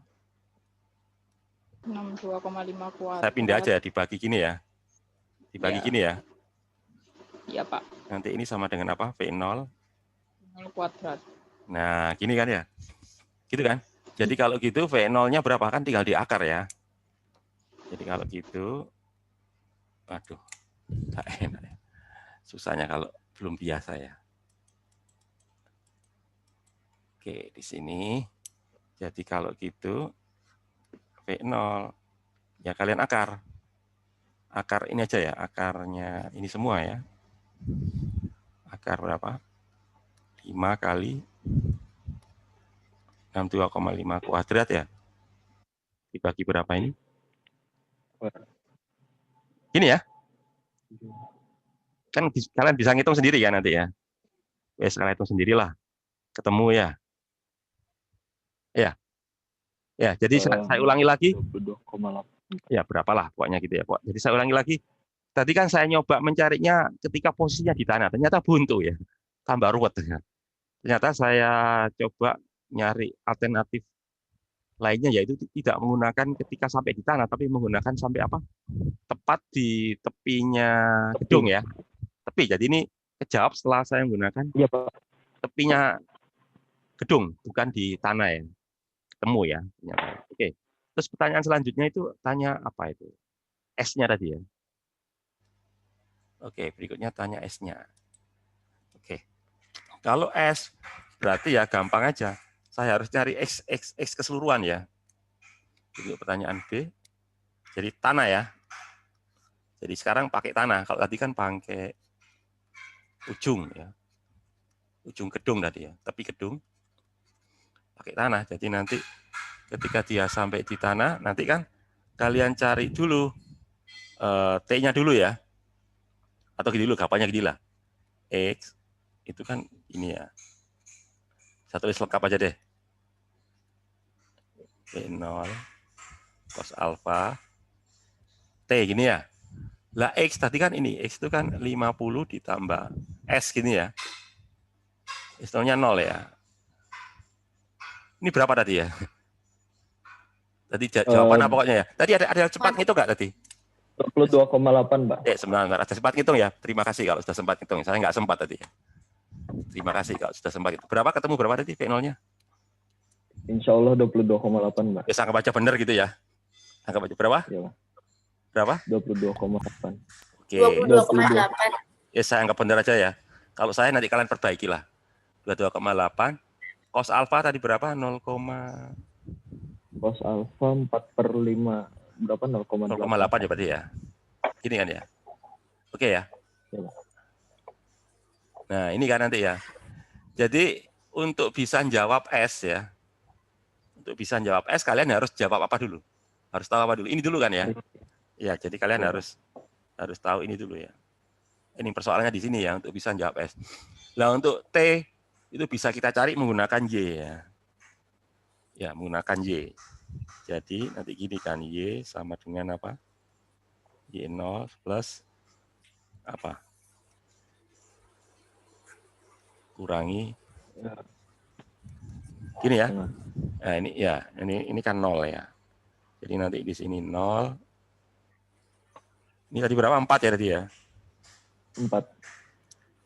[SPEAKER 9] 62,5 kuadrat.
[SPEAKER 1] Saya pindah aja dibagi gini ya. Dibagi gini ya.
[SPEAKER 9] Iya, Pak.
[SPEAKER 1] Nanti ini sama dengan apa? V0
[SPEAKER 9] kuadrat.
[SPEAKER 1] Nah, gini kan ya. Gitu kan. Jadi kalau gitu V0-nya berapa kan tinggal diakar ya. Jadi kalau gitu, aduh, tak enak ya. Susahnya kalau belum biasa ya. Oke, di sini. Jadi kalau gitu, V0, ya kalian akar. Akar ini aja ya, akarnya ini semua ya. Akar berapa? 5 kali 62,5 kuadrat ya. Dibagi berapa ini? Gini ya. Kan kalian bisa ngitung sendiri ya nanti ya. Wes kalian hitung sendirilah. Ketemu ya. Ya. Ya, jadi saya ulangi lagi. 22,8. Ya, berapalah pokoknya gitu ya, Pak. Jadi saya ulangi lagi. Tadi kan saya nyoba mencarinya ketika posisinya di tanah, ternyata buntu ya. Tambah ruwet ya. Ternyata saya coba nyari alternatif lainnya, yaitu tidak menggunakan ketika sampai di tanah, tapi menggunakan sampai apa? Tepat di tepinya gedung ya. Tepi. Jadi ini kejawab setelah saya menggunakan tepinya gedung, bukan di tanah ya. Ketemu ya. Oke. Terus pertanyaan selanjutnya itu tanya apa itu? S-nya tadi ya. Oke, berikutnya tanya S-nya. Oke. Kalau S berarti ya gampang aja. Saya harus cari X keseluruhan ya. Itu pertanyaan B. Jadi tanah ya. Jadi sekarang pakai tanah. Kalau tadi kan pakai ujung ya. Ujung gedung tadi ya. Tapi gedung pakai tanah. Jadi nanti ketika dia sampai di tanah, nanti kan kalian cari dulu T-nya dulu ya. Atau gini dulu, gampangnya gini lah. X itu kan ini ya. Saya tulis lengkap aja deh. V0 cos alfa T gini ya. Lah X tadi kan ini, X itu kan 50 ditambah S gini ya. S-nya 0 ya. Ini berapa tadi ya? Tadi jawaban apa pokoknya ya? Tadi ada cepat ngitung nggak tadi?
[SPEAKER 4] 22,8, Mbak.
[SPEAKER 1] Sebentar, ada sempat ngitung ya. Terima kasih kalau sudah sempat ngitung. Saya nggak sempat tadi. Terima kasih kalau sudah sempat. Berapa ketemu berapa tadi V0-nya?
[SPEAKER 4] Insya Allah 22,8, Mbak.
[SPEAKER 1] Ya, saya anggap aja benar gitu ya. Anggap aja berapa?
[SPEAKER 4] Ya,
[SPEAKER 1] berapa?
[SPEAKER 4] 22,8.
[SPEAKER 1] Oke.
[SPEAKER 8] 22,8.
[SPEAKER 1] Ya, saya anggap benar aja ya. Kalau saya nanti kalian perbaiki lah. 22,8. Cos alfa tadi berapa? 0,
[SPEAKER 4] cos alfa 4/5. Berapa?
[SPEAKER 1] 0,8 ya berarti ya. Gini kan ya. Oke ya. Nah, ini kan nanti ya. Jadi untuk bisa jawab S ya. Untuk bisa jawab S kalian harus jawab apa dulu? Harus tahu apa dulu? Ini dulu kan ya. Ya, jadi kalian harus tahu ini dulu ya. Ini persoalannya di sini ya untuk bisa jawab S. Nah, untuk T itu bisa kita cari menggunakan Y ya. Ya, menggunakan Y. Jadi nanti gini kan, Y sama dengan apa? Y0 plus apa? Kurangi. Gini ya. Nah, ini ya, ini kan 0 ya. Jadi nanti di sini 0. Ini tadi berapa? 4 ya tadi ya?
[SPEAKER 4] 4.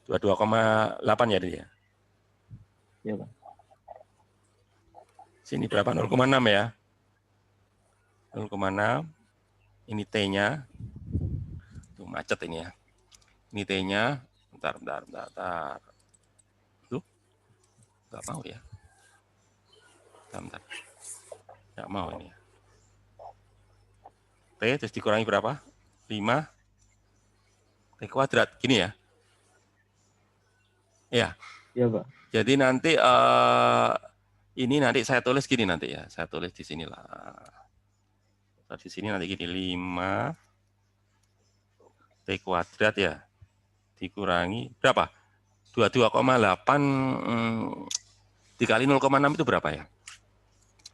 [SPEAKER 1] 22,8 ya tadi ya?
[SPEAKER 4] Iya, Pak.
[SPEAKER 1] Sini berapa? 0,6 ya? 0,6. Ini T-nya. Tuh macet ini ya. Ini T-nya. Bentar. Tuh. Enggak mau ya. Bentar. Enggak mau ini ya. T terus dikurangi berapa? 5. T kuadrat. Gini ya. Ya.
[SPEAKER 4] Iya, Pak.
[SPEAKER 1] Jadi nanti ini nanti saya tulis gini nanti ya. Saya tulis di sini lah. Di sini nanti gini 5 T kuadrat ya. Dikurangi berapa? 22,8 dikali 0,6 itu berapa ya?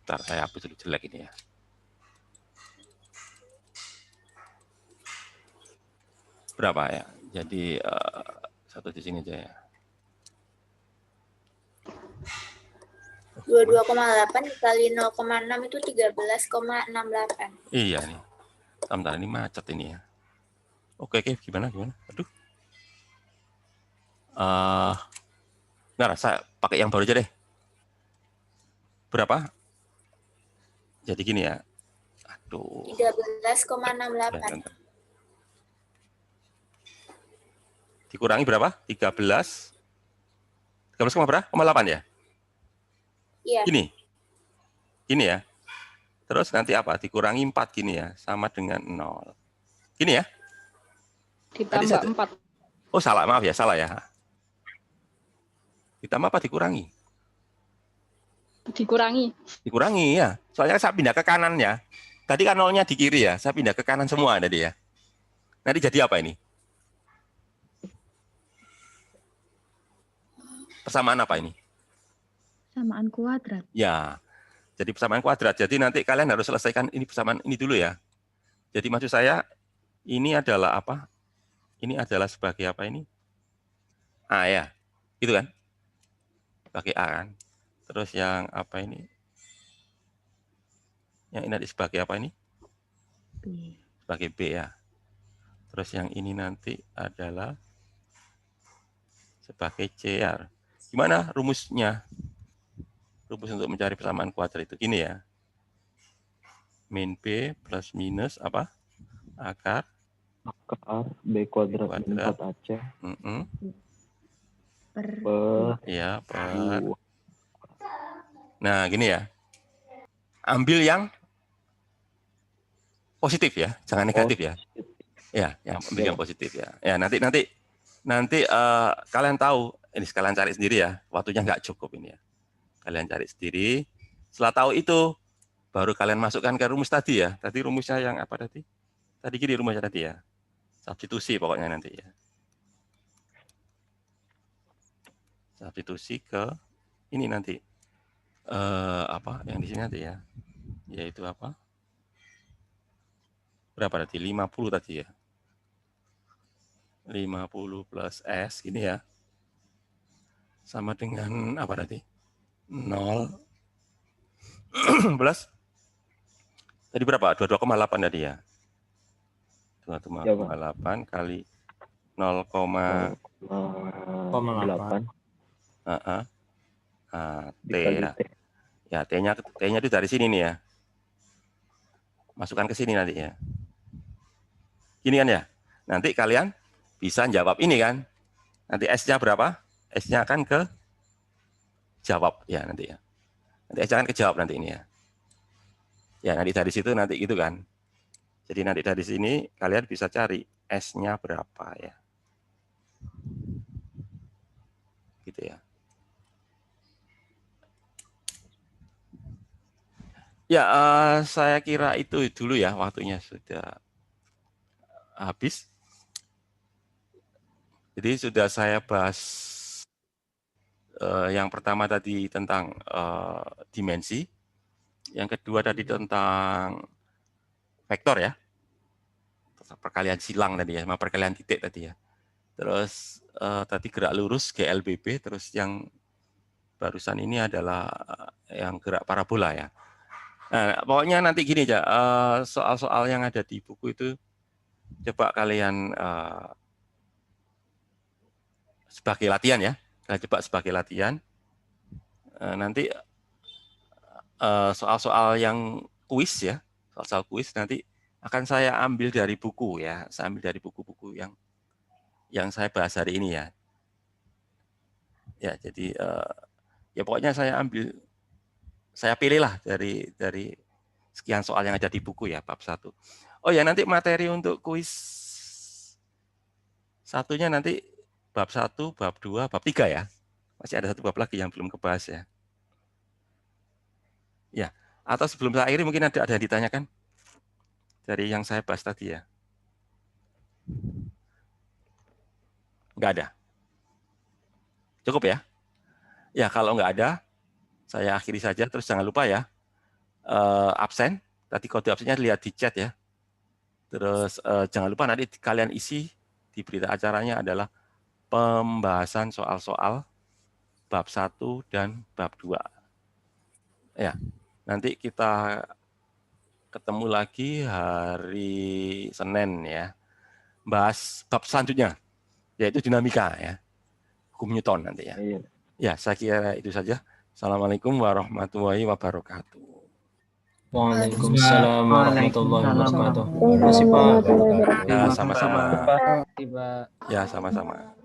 [SPEAKER 1] Bentar, saya hapus dulu jelek ini ya. berapa ya? Jadi satu di sini aja ya.
[SPEAKER 8] 22,8 dikali 0,6 itu 13,68.
[SPEAKER 1] Iya nih. Sebentar, ini macet ini ya. Oke, gimana? Aduh. Nggak, saya pakai yang baru aja deh. Berapa? Jadi gini ya. Aduh.
[SPEAKER 8] 13,68.
[SPEAKER 1] Dikurangi berapa? 13 berapa? 8 ya?
[SPEAKER 8] Iya.
[SPEAKER 1] Gini ya. Terus nanti apa? Dikurangi 4 gini ya, sama dengan 0. Gini ya?
[SPEAKER 9] Ditambah 4.
[SPEAKER 1] Oh, salah, maaf ya, salah ya. Ditambah apa dikurangi? Dikurangi ya. Soalnya saya pindah ke kanan ya. Tadi kan 0-nya di kiri ya, saya pindah ke kanan semua tadi ya. Nanti jadi apa ini? Persamaan apa ini?
[SPEAKER 7] Persamaan kuadrat.
[SPEAKER 1] Ya. Jadi persamaan kuadrat. Jadi nanti kalian harus selesaikan ini persamaan ini dulu ya. Jadi maksud saya ini adalah apa? Ini adalah sebagai apa ini? A ya. Gitu kan? Sebagai A kan. Terus yang apa ini? Yang ini sebagai apa ini?
[SPEAKER 7] B.
[SPEAKER 1] Sebagai B ya. Terus yang ini nanti adalah sebagai CR. Gimana rumusnya? Rumus untuk mencari persamaan kuadrat itu gini ya. Min B plus minus apa? Akar
[SPEAKER 4] B kuadrat min 4AC.
[SPEAKER 7] Per
[SPEAKER 1] Nah, gini ya. Ambil yang positif ya, jangan negatif ya. Ya, yang ambil yang positif ya. Ya, nanti kalian tahu, ini sekalian cari sendiri ya. Waktunya nggak cukup ini ya. Kalian cari sendiri. Setelah tahu itu, baru kalian masukkan ke rumus tadi ya. Tadi rumusnya yang apa tadi? Tadi gini rumusnya tadi ya. Substitusi pokoknya nanti ya. Substitusi ke ini nanti. Apa yang di sini nanti ya. Yaitu apa? Berapa tadi? 50 tadi ya. 50 plus S gini ya. Sama dengan apa tadi? 0 plus tadi berapa? 22,8 tadi ya. 22,8 kali 0,8 T ya. Ya, T-nya itu dari sini nih ya. Masukkan ke sini nanti ya. Gini kan ya. Nanti kalian bisa jawab ini kan. Nanti S-nya berapa? S-nya akan ke jawab ya nanti ya. Nanti S-nya akan kejawab nanti ini ya. Ya, nanti dari situ nanti gitu kan. Jadi nanti dari sini kalian bisa cari S-nya berapa ya. Gitu ya. Ya, saya kira itu dulu ya, waktunya sudah habis. Jadi sudah saya bahas yang pertama tadi tentang dimensi, yang kedua tadi tentang vektor ya, perkalian silang tadi ya, sama perkalian titik tadi ya. Terus tadi gerak lurus GLBB, terus yang barusan ini adalah yang gerak parabola ya. Nah, pokoknya nanti gini aja, soal-soal yang ada di buku itu coba kalian sebagai latihan ya, kalian coba sebagai latihan. Nanti soal-soal yang kuis ya, soal-soal kuis nanti akan saya ambil dari buku ya, saya ambil dari buku-buku yang saya bahas hari ini ya. Ya, jadi ya pokoknya saya pilihlah dari sekian soal yang ada di buku ya, bab 1. Oh ya, nanti materi untuk kuis satunya nanti bab 1, bab 2, bab 3 ya. Masih ada satu bab lagi yang belum kebahas ya. Ya, atau sebelum saya akhiri mungkin ada yang ditanyakan dari yang saya bahas tadi ya. Nggak ada. Cukup ya? Ya, kalau nggak ada, saya akhiri saja. Terus jangan lupa ya, absen. Tadi kode absennya lihat di chat ya. Terus jangan lupa nanti kalian isi di di berita acaranya adalah pembahasan soal-soal bab 1 dan bab 2. Ya, nanti kita ketemu lagi hari Senin ya. Bahas bab selanjutnya, yaitu dinamika ya. Hukum Newton nanti ya. Ya, saya kira itu saja. Assalamualaikum warahmatullahi wabarakatuh.
[SPEAKER 6] Waalaikumsalam warahmatullahi wabarakatuh. Terima kasih Pak.
[SPEAKER 1] Ya, sama-sama.
[SPEAKER 6] Tiba.
[SPEAKER 1] Ya, sama-sama.